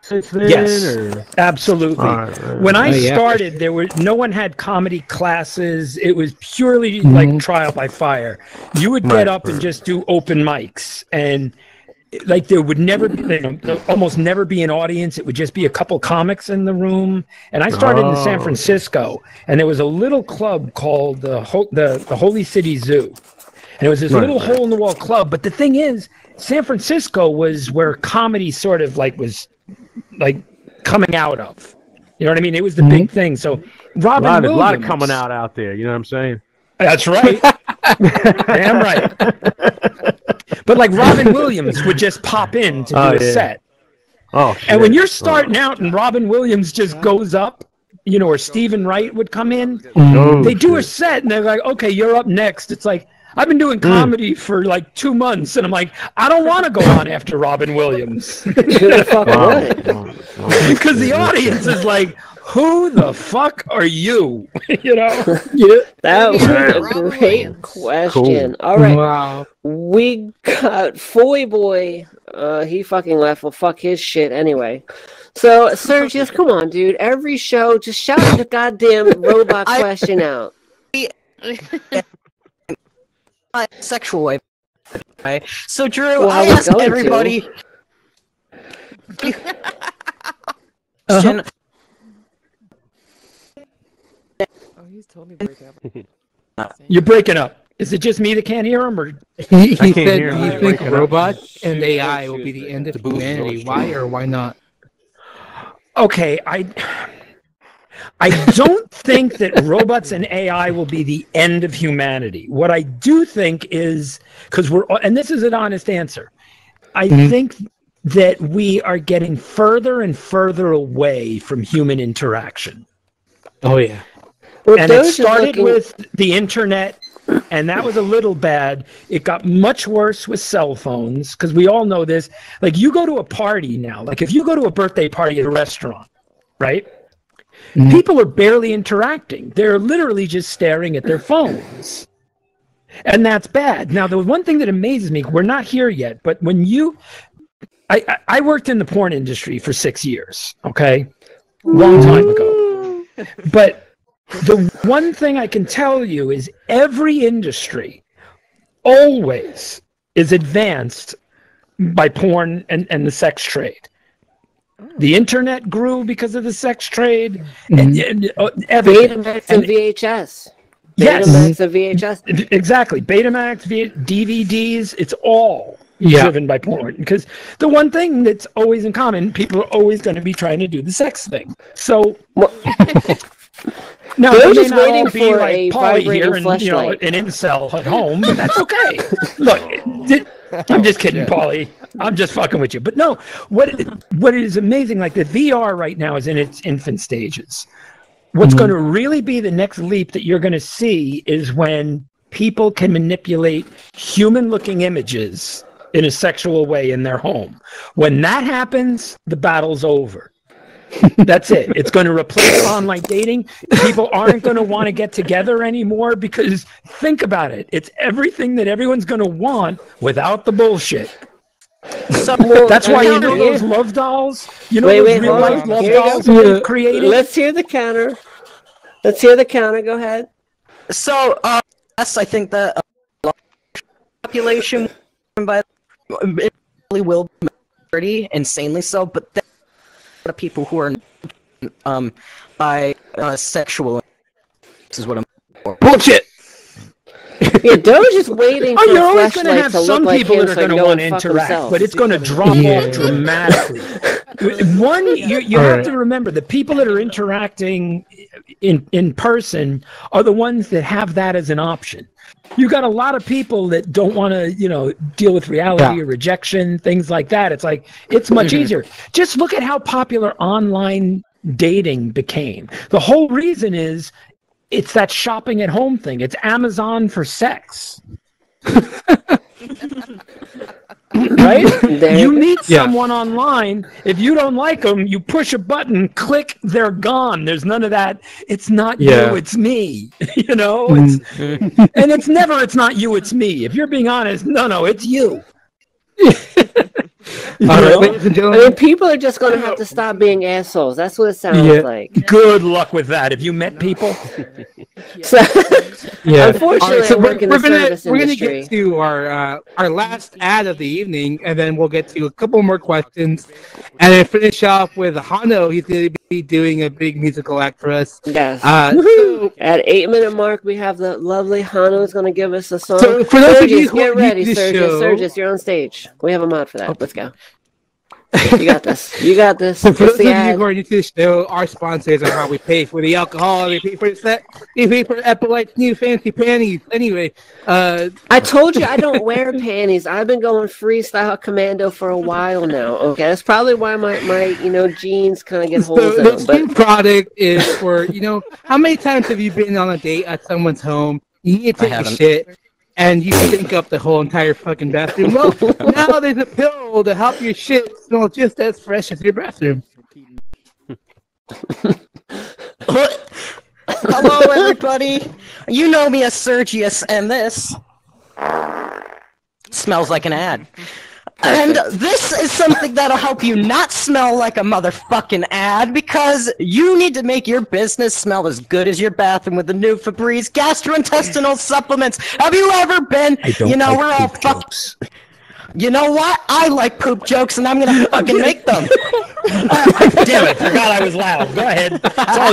since then? Yes, or? absolutely. Right, when I yeah. started, no one had comedy classes. It was purely like trial by fire. You would get up and just do open mics, and like there would never be, almost never be an audience. It would just be a couple comics in the room. And I started in San Francisco, and there was a little club called the Holy City Zoo. And it was this little hole-in-the-wall club. But the thing is, San Francisco was where comedy sort of was coming out of. You know what I mean? It was the big thing. So Robin Williams. A lot of coming out there. You know what I'm saying? That's right. Damn right. But like Robin Williams would just pop in to do a set. Oh, shit. And when you're starting out and Robin Williams just goes up, or Stephen Wright would come in, they do a set and they're like, okay, you're up next. It's like, I've been doing comedy for like 2 months, and I'm like, I don't want to go on after Robin Williams. Because the audience is like, who the fuck are you? That was a great question. Cool. All right. Wow. We got Foy Boy. He fucking left. Well, fuck his shit anyway. So, Sergius, come on, dude. Every show, just shout the goddamn robot question out. Sexual way. Right? So, Drew, I asked everybody. He's totally breaking up. You're breaking up. Is it just me that can't hear him, or he said you think robots and AI will be the end of humanity? Why or why not? Okay, I don't think that robots and AI will be the end of humanity. What I do think is, and this is an honest answer, I think that we are getting further and further away from human interaction. Oh, yeah. And it started with the internet, and that was a little bad. It got much worse with cell phones, because we all know this. Like, you go to a party now, like if you go to a birthday party at a restaurant, right? People are barely interacting. They're literally just staring at their phones. And that's bad. Now, the one thing that amazes me, we're not here yet, but when I worked in the porn industry for 6 years, okay? Long time ago. But the one thing I can tell you is every industry always is advanced by porn and the sex trade. The internet grew because of the sex trade. Betamax and VHS. Betamax and VHS. Exactly. Betamax, DVDs, it's all driven by porn. Because the one thing that's always in common, people are always going to be trying to do the sex thing. So... No, they're they just may not waiting all be for like a Paulie here vibrating and fleshlight. an incel at home, but that's okay. Look, I'm just kidding, Paulie. I'm just fucking with you. But no, what is amazing, like the VR right now is in its infant stages. What's going to really be the next leap that you're going to see is when people can manipulate human-looking images in a sexual way in their home. When that happens, the battle's over. That's it. It's going to replace online dating. People aren't going to want to get together anymore because think about it. It's everything that everyone's going to want without the bullshit. So, that's why you know those love dolls? You know those real life love dolls that they've created? Let's hear the counter. Go ahead. So, yes, I think that population by it really will be majority, insanely so, but there are a lot of people who are bisexual. This is what I'm for. Bullshit! Yeah, Doge is waiting for you're always going to flashlight have to some look like people him that are so going to no want one to fuck interact, himself. but it's going to drop off dramatically. One, you have to remember, the people that are interacting in person are the ones that have that as an option. You got a lot of people that don't want to, deal with reality or rejection, things like that. It's like, it's much easier. Just look at how popular online dating became. The whole reason is it's that shopping at home thing. It's Amazon for sex. Right? You meet Yeah. someone online. If you don't like them, you push a button, click, they're gone. There's none of that. It's not Yeah. you, it's me. You know? It's, and it's never, it's not you, it's me. If you're being honest, no, it's you. All right, ladies and I gentlemen. mean, people are just going to have to stop being assholes. That's what it sounds Yeah. like. Good luck with that. Have you met people? So, Yeah. unfortunately, All right, so I work in the service we're gonna industry. get to our last ad of the evening, and then we'll get to a couple more questions, and then finish off with Hano. He's going to be doing a big musical act for us. Yes. So, At 8-minute mark, we have the lovely Hano is going to give us a song. So, for those of you Sergius, who get are ready, new to the Sergius. show- Sergius, you're on stage. We have a mod for that. Let's go. You got this. You got this. So for It's those the of you ad. who are new to the show, our sponsors are how we pay for the alcohol, we pay for the set, we pay for Epolight's new fancy panties. Anyway, I told you I don't wear panties. I've been going freestyle commando for a while now. Okay, that's probably why my jeans kind of get holes so in this them. new But product is for, how many times have you been on a date at someone's home, you need to take a haven't. shit, and you stink up the whole entire fucking bathroom? Well, now there's a pill to help your shit smell just as fresh as your bathroom. Hello, everybody. You know me as Sergius, and this smells like an ad. And this is something that'll help you not smell like a motherfucking ad, because you need to make your business smell as good as your bathroom with the new Fabreze Gastrointestinal Supplements. Have you ever been? We're all jokes. You know what? I like poop jokes, and I'm gonna fucking make them. Damn it! Forgot I was loud. Go ahead. It's all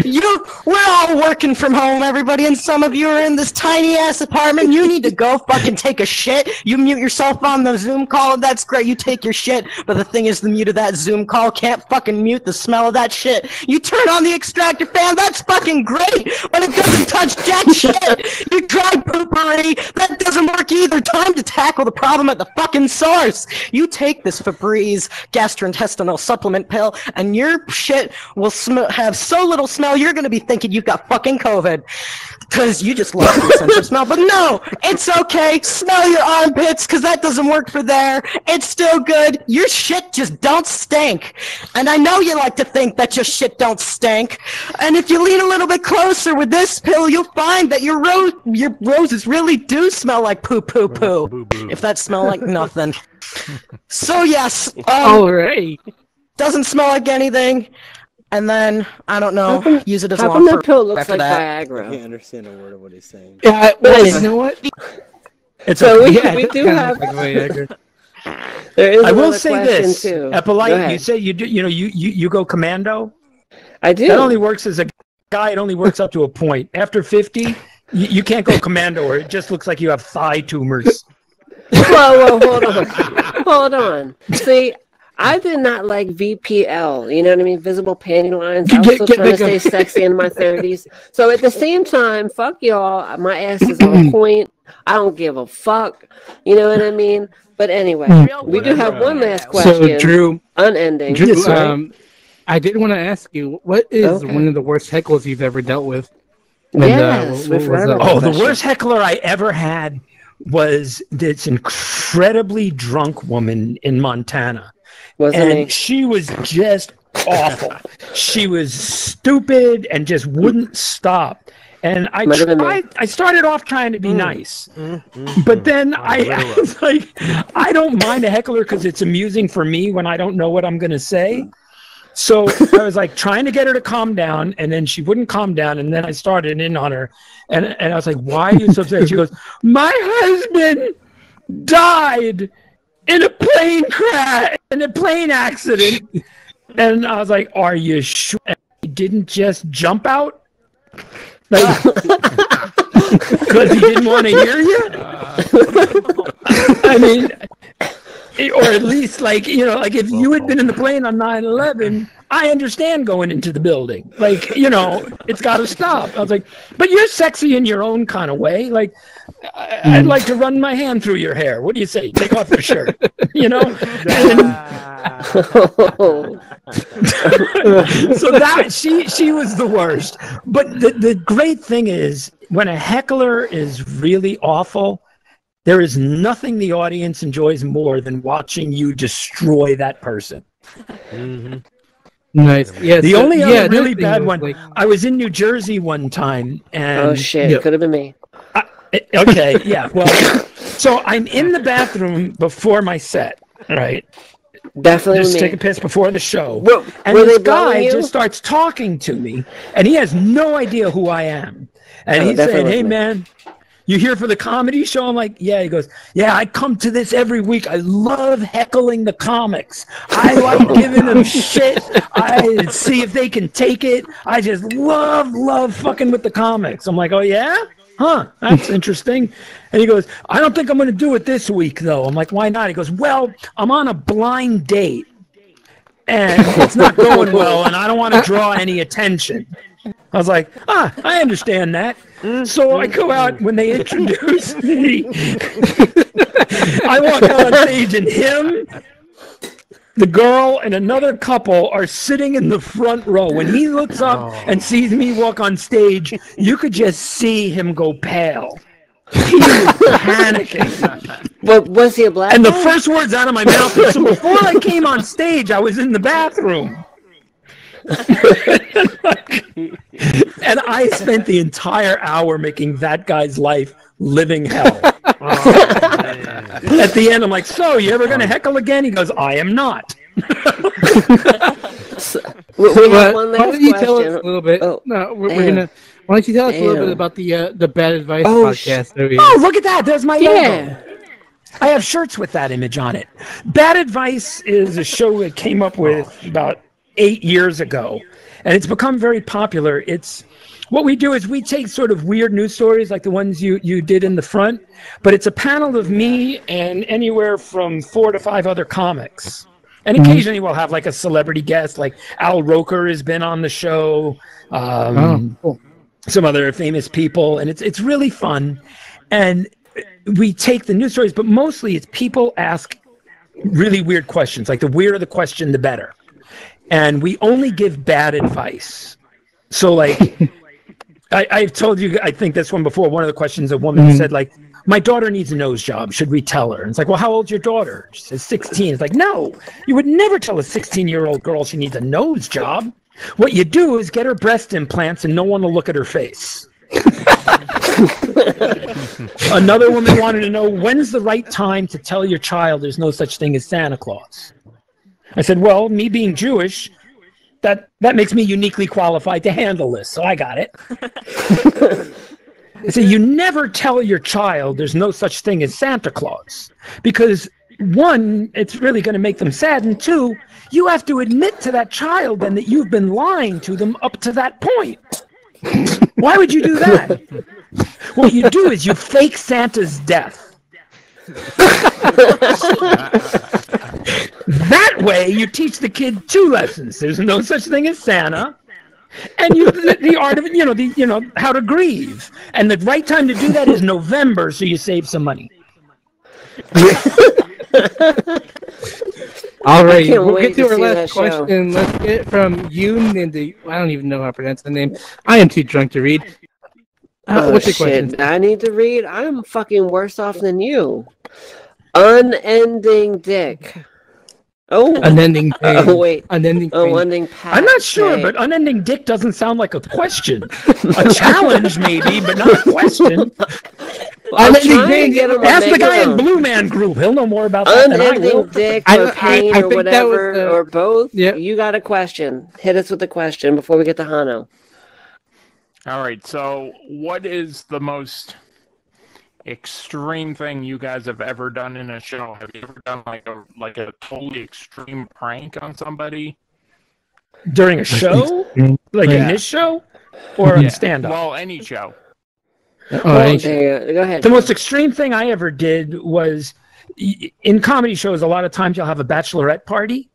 you. We're all working from home, everybody, and some of you are in this tiny ass apartment. You need to go fucking take a shit. You mute yourself on the Zoom call, and that's great. You take your shit, but the thing is, the mute of that Zoom call can't fucking mute the smell of that shit. You turn on the extractor fan, that's fucking great, but it doesn't touch jack shit. You tried poopery, that doesn't work either. Time to tackle the problem at the fucking source. You take this Fabreze Gastrointestinal Supplement pill, and your shit will have so little smell, you're gonna be thinking you've got fucking COVID. Because you just lost your sense of smell. But no, it's okay. Smell your armpits, because that doesn't work for there. It's still good. Your shit just don't stink. And I know you like to think that your shit don't stink. And if you lean a little bit closer with this pill, you'll find that your roses really do smell like poo poo poo. If that smell like nothing. So yes. All right. Doesn't smell like anything. And then, I don't know, use it as How long come for that pill looks after like that. I Viagra? can't understand a word of what he's saying. Yeah, well, you know what? So we it's do kinda have. like Viagra. There is I will another say question this, too. Go Epolight. ahead. You say you do. You go commando. I do. That only works as a guy. It only works up to a point. After 50, you can't go commando, or it just looks like you have thigh tumors. Whoa, hold on. See, I did not like VPL. You know what I mean? Visible panty lines. I was still trying to stay sexy in my 30s. So at the same time, fuck y'all. My ass is on point. I don't give a fuck. You know what I mean? But anyway, we do have one last question. So, Drew, unending. Drew, I did want to ask you, what is one of the worst heckles you've ever dealt with? And, Yes, what was that? Oh, the worst heckler I ever had was this incredibly drunk woman in Montana. And she was just awful. She was stupid and just wouldn't stop. And I started off trying to be nice. But then I was like, I don't mind a heckler because it's amusing for me when I don't know what I'm going to say. So I was like trying to get her to calm down, and then she wouldn't calm down, and then I started in on her, and I was like, why are you so upset? She goes, my husband died in a plane crash, in a plane accident. And I was like, are you sure he didn't just jump out? Like, because he didn't want to hear you? I mean, or at least like if you had been in the plane on 9/11, I understand going into the building. Like, it's got to stop. I was like, but you're sexy in your own kind of way. Like, I'd like to run my hand through your hair. What do you say? Take off your shirt. So that she was the worst. But the great thing is when a heckler is really awful, There is nothing the audience enjoys more than watching you destroy that person. Nice. Yeah. The only other really that bad thing one. was I was in New Jersey one time, and Oh shit! Could have been me. okay, yeah. Well, so I'm in the bathroom before my set, right? Definitely Just me. take a piss before the show. And were this they blowing guy you? just starts talking to me, and he has no idea who I am. And Oh, he's saying, definitely "Hey, me. man, you here for the comedy show?" I'm like, "Yeah." He goes, "Yeah, I come to this every week. I love heckling the comics. I like giving them shit. I see if they can take it. I just love fucking with the comics." I'm like, "Oh, yeah? Huh, that's interesting." And he goes, "I don't think I'm going to do it this week, though." I'm like, "Why not?" He goes, "Well, I'm on a blind date, and it's not going well, and I don't want to draw any attention." I was like, I understand that. So I go out when they introduce me. I walk out on stage, and him, the girl, and another couple are sitting in the front row. When he looks up and sees me walk on stage, you could just see him go pale. He was panicking. But was he a black And the guy? first words out of my mouth were, "So before I came on stage, I was in the bathroom." And I spent the entire hour making that guy's life living hell. At the end, I'm like, "So, you ever going to heckle again?" He goes, "I am not." We have one why last don't you tell us question. a little bit? Oh, No, we're damn. gonna. Why don't you tell us a little bit Damn. about the Bad Advice Oh, podcast? That we Oh, look at that. There's my logo. Yeah. I have shirts with that image on it. Bad Advice is a show that came up with about 8 years ago, and it's become very popular. It's what we do is we take sort of weird news stories like the ones you did in the front, but it's a panel of me and anywhere from 4 to 5 other comics. And occasionally we'll have like a celebrity guest, like Al Roker has been on the show, cool. some other famous people, and it's really fun. And we take the news stories, but mostly it's people ask really weird questions. Like the weirder the question, the better. And we only give bad advice. So like, I've told you, I think this one before, one of the questions a woman said like, "My daughter needs a nose job. Should we tell her?" And it's like, "Well, how old's your daughter?" She says 16. It's like, no, you would never tell a 16-year-old girl she needs a nose job. What you do is get her breast implants and no one will look at her face. Another woman wanted to know, when's the right time to tell your child there's no such thing as Santa Claus? I said, well, me being Jewish, that makes me uniquely qualified to handle this, so I got it. I said, you never tell your child there's no such thing as Santa Claus, because one, it's really going to make them sad, and two, you have to admit to that child then that you've been lying to them up to that point. Why would you do that? What you do is you fake Santa's death. That way you teach the kid 2 lessons. There's no such thing as Santa, and the art of it, how to grieve. And the right time to do that is November, so you save some money. All right, can't we'll wait get to to our see that last show. question. Let's get it from Yoon and I don't even know how to pronounce the name. I am too drunk to read. What's your shit. question? I need to read. I'm fucking worse off than you. Unending dick. Oh. Unending pain. Oh, wait. Unending pain. Unending pain. I'm not sure, but unending dick doesn't sound like a question. A challenge, maybe, but not a question. Unending pain. Ask the guy in Blue Man Group. He'll know more about that than I will. Unending dick or pain I or think that was whatever, or both. Yeah. You got a question. Hit us with a question before we get to Hano. All right, so what is the most extreme thing you guys have ever done in a show? Have you ever done like a totally extreme prank on somebody? During a show? Like in this show? Or on stand-up? Well, any show. Go ahead. The most extreme thing I ever did was, in comedy shows, a lot of times you'll have a bachelorette party.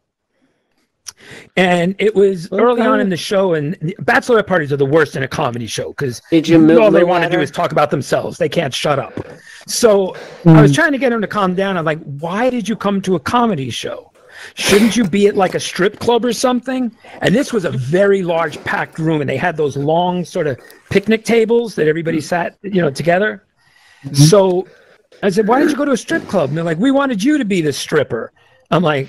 And it was early on in the show, and bachelorette parties are the worst in a comedy show because all they want to do is talk about themselves. They can't shut up. So I was trying to get him to calm down. I'm like, why did you come to a comedy show? Shouldn't you be at like a strip club or something? And this was a very large packed room, and they had those long sort of picnic tables that everybody sat, together. So I said, why did you go to a strip club? And they're like, we wanted you to be the stripper. I'm like,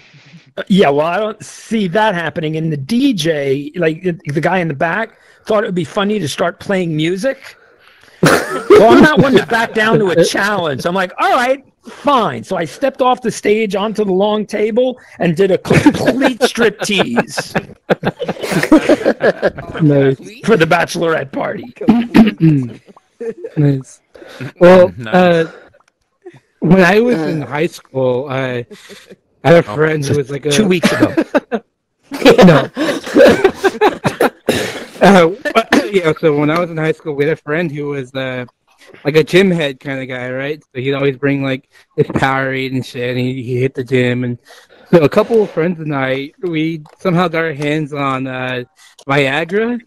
yeah, well, I don't see that happening. And the DJ, like the guy in the back, thought it would be funny to start playing music. Well, I'm not one to back down to a challenge. I'm like, all right, fine. So I stepped off the stage onto the long table and did a complete striptease for the bachelorette party. Nice. Well, when I was in high school, I had a friend who was like 2 weeks ago. No. Yeah, so when I was in high school, we had a friend who was like a gym head kind of guy, right? So he'd always bring like his Powerade and shit, and he hit the gym. And so a couple of friends and I, we somehow got our hands on Viagra,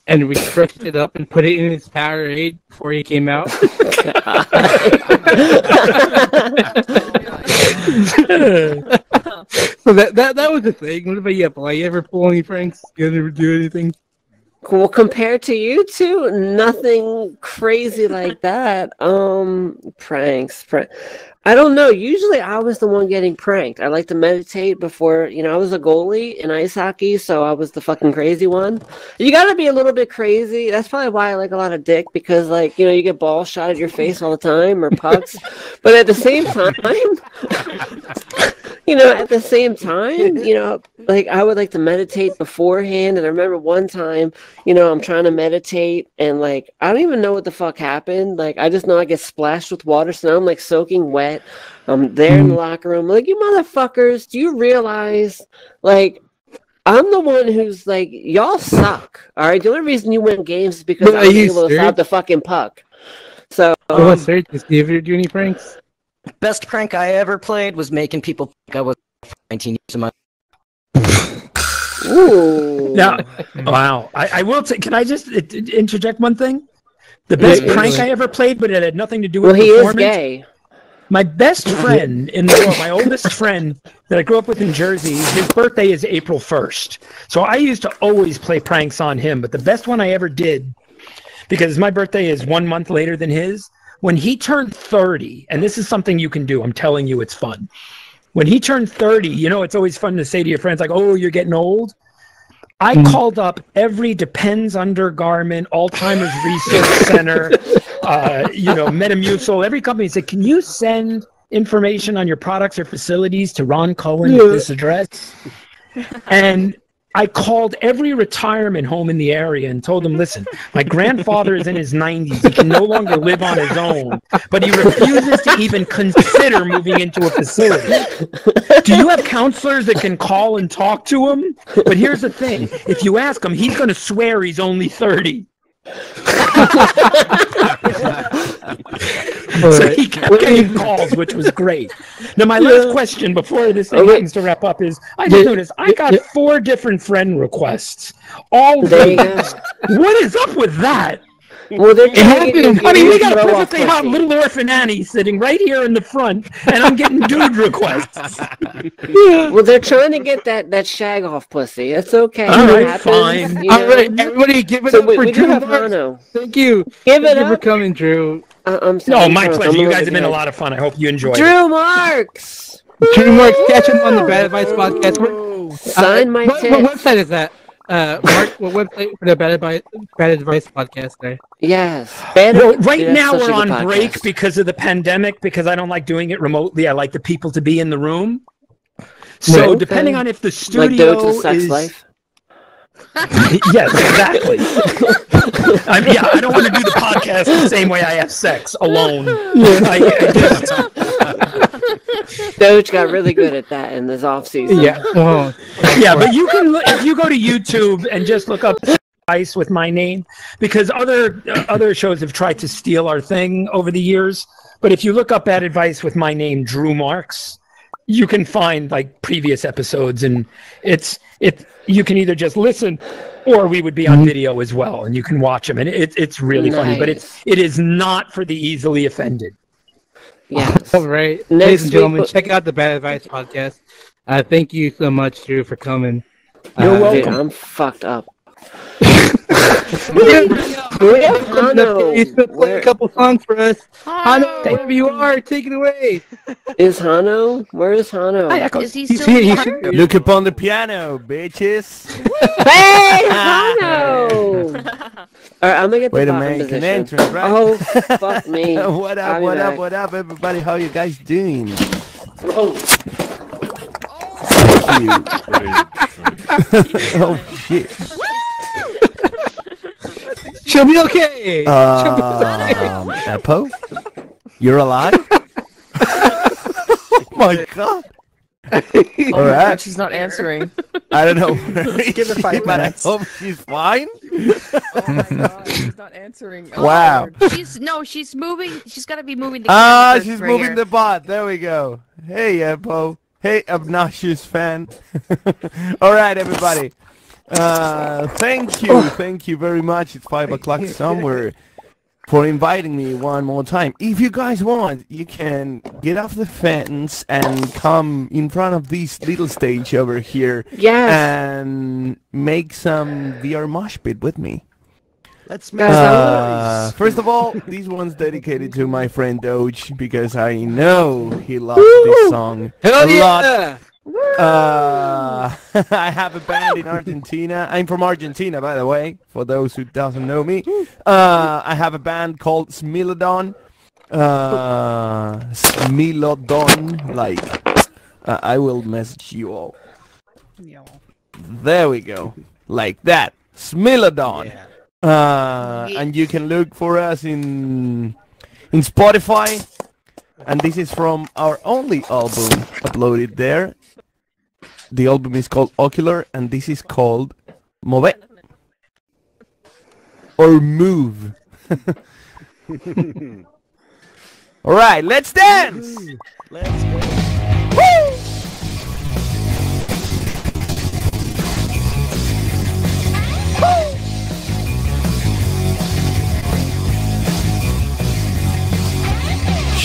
and we crushed it up and put it in his Powerade before he came out. So that was the thing. What about you, Epolight? You ever pull any pranks? You ever do anything? Well, compared to you two, nothing crazy like that. Pranks. I don't know. Usually I was the one getting pranked. I like to meditate before, I was a goalie in ice hockey, so I was the fucking crazy one. You got to be a little bit crazy. That's probably why I like a lot of dick, because, like, you get balls shot at your face all the time, or pucks. But at the same time, like, I would like to meditate beforehand. And I remember one time, I'm trying to meditate, and, like, I don't even know what the fuck happened. Like, I just know I get splashed with water, so now I'm, like, soaking wet. I'm there in the locker room. Like, you motherfuckers, do you realize, like, I'm the one who's like, y'all suck. All right, the only reason you win games is because I was able to stop the fucking puck. So, sir, do you ever do any pranks? Best prank I ever played was making people think I was 19 years of my. Ooh. Now, wow. I will say, can I just interject one thing? The best prank I ever played, but it had nothing to do with performance. Well, he is gay. My best friend in the world, my oldest friend that I grew up with in Jersey, his birthday is April 1st. So I used to always play pranks on him. But the best one I ever did, because my birthday is 1 month later than his, when he turned 30, and this is something you can do, I'm telling you, it's fun. When he turned 30, it's always fun to say to your friends, like, oh, you're getting old. I called up every Depends undergarment, Alzheimer's Research Center, Metamucil, every company said, can you send information on your products or facilities to Ron Cohen at this address? And I called every retirement home in the area and told them, listen, my grandfather is in his 90s. He can no longer live on his own, but he refuses to even consider moving into a facility. Do you have counselors that can call and talk to him? But here's the thing. If you ask him, he's going to swear he's only 30. So he kept getting calls, which was great. Now, my last question before this thing happens to wrap up is, I just noticed I got 4 different friend requests. All raised. What is up with that? Well, we got a perfectly hot little orphan Annie sitting right here in the front, and I'm getting dude requests. Well, they're trying to get that shag off pussy. It's okay. All right, fine. All right, everybody, give it up for Drew Marks. Thank you. Give it Thank you up for coming, Drew. I'm sorry. No, my pleasure. You guys have been a lot of fun. I hope you enjoyed it. Drew Marks. Drew Marks, catch him on the Bad Advice podcast. Sign my tits. What website is that? Mark, what website for the Bad Advice podcast there? Yes. Right now we're on break because of the pandemic, because I don't like doing it remotely. I like the people to be in the room. So depending on if the studio like Doge's sex life? Yes, exactly. I don't want to do the podcast the same way I have sex, alone. Doge got really good at that in this off season. Yeah. But you can if you go to YouTube and just look up Ice with my name, because other shows have tried to steal our thing over the years. But if you look up Bad Advice with my name, Drew Marks, you can find like previous episodes, and you can either just listen, or we would be on video as well, and you can watch them, and it's really funny. But it is not for the easily offended. Yes. All right, ladies and gentlemen, check out the Bad Advice podcast. Thank you so much, Drew, for coming. You're welcome. Dude, I'm fucked up. We have Hano. He's gonna play a couple songs for us. Hano, wherever you are, take it away. Is Hano? Where is Hano? Is he He's still here. here? Look upon the piano, bitches. Hey, Hano! Alright, I'm gonna get the Way to bottom make an position. entrance, right? Oh, fuck me. What I'll up, be what up, back. what up, everybody? How you guys doing? Oh. Oh, shit. She'll be okay. Epo? You're alive? Oh my god. Alright. She's not answering. I don't know. Give her 5 but I minutes. hope she's fine. Oh my god, she's not answering. Oh, Wow. She's moving. She's got to be moving the Ah, camera. she's moving the bot. There we go. Hey, Epo. Hey, obnoxious fan. All right, everybody. Thank you very much. It's 5 o'clock somewhere for inviting me one more time. If you guys want, you can get off the fence and come in front of this little stage over here. Yes. And make some VR mosh pit with me. Let's make some noise. First of all, this one's dedicated to my friend Doge because I know he loves this song Hell a lot. yeah! I have a band in Argentina. I'm from Argentina, by the way, for those who doesn't know me. I have a band called Smilodon. Smilodon, like, I will message you all. There we go. Like that. Smilodon. And you can look for us in Spotify. And this is from our only album uploaded there. The album is called Ocular, and this is called Move. Or Move. Alright, let's dance! Let's go. Woo!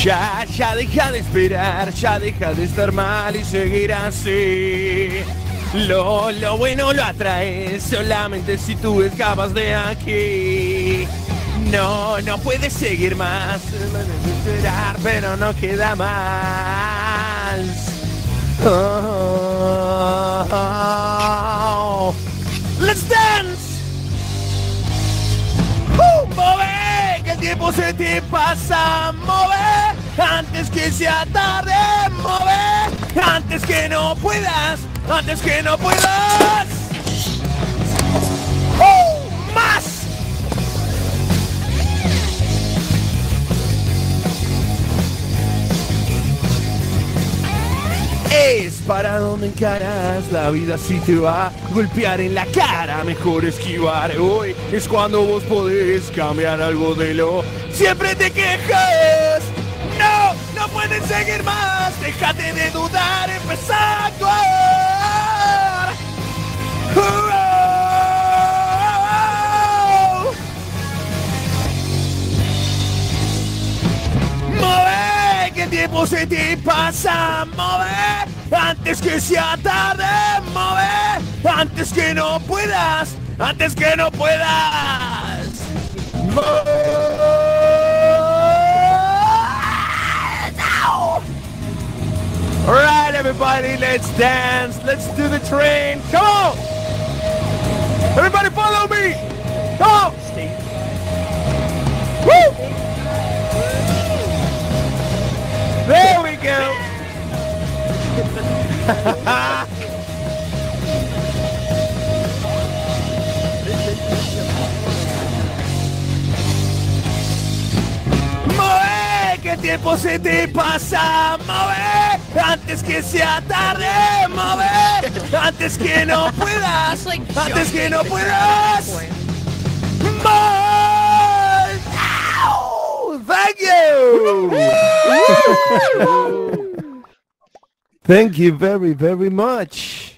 Ya deja de esperar, ya deja de estar mal y seguir así. Lo bueno lo atraes solamente si tú escapas de aquí. No puedes seguir más, esperar, pero no queda más. Oh. Let's dance! Move, que el tiempo se te pasa, move, antes que sea tarde, move, antes que no puedas, antes que no puedas. ¡Más! Es para donde encaras, la vida si te va a golpear en la cara, mejor esquivar. Hoy es cuando vos podés cambiar algo de lo siempre te quejas. No puedes seguir más, déjate de dudar, empezá a actuar. Move, que el tiempo se te pasa, move, antes que sea tarde, move, antes que no puedas, antes que no puedas. Alright, everybody, let's dance, let's do the train, come on! Everybody follow me! Come on! Woo! There we go! Move, que el tiempo se te pasa, move, antes que sea tarde, move, antes que no puedas, antes que no puedas. Move! Thank you! Thank you very, very much.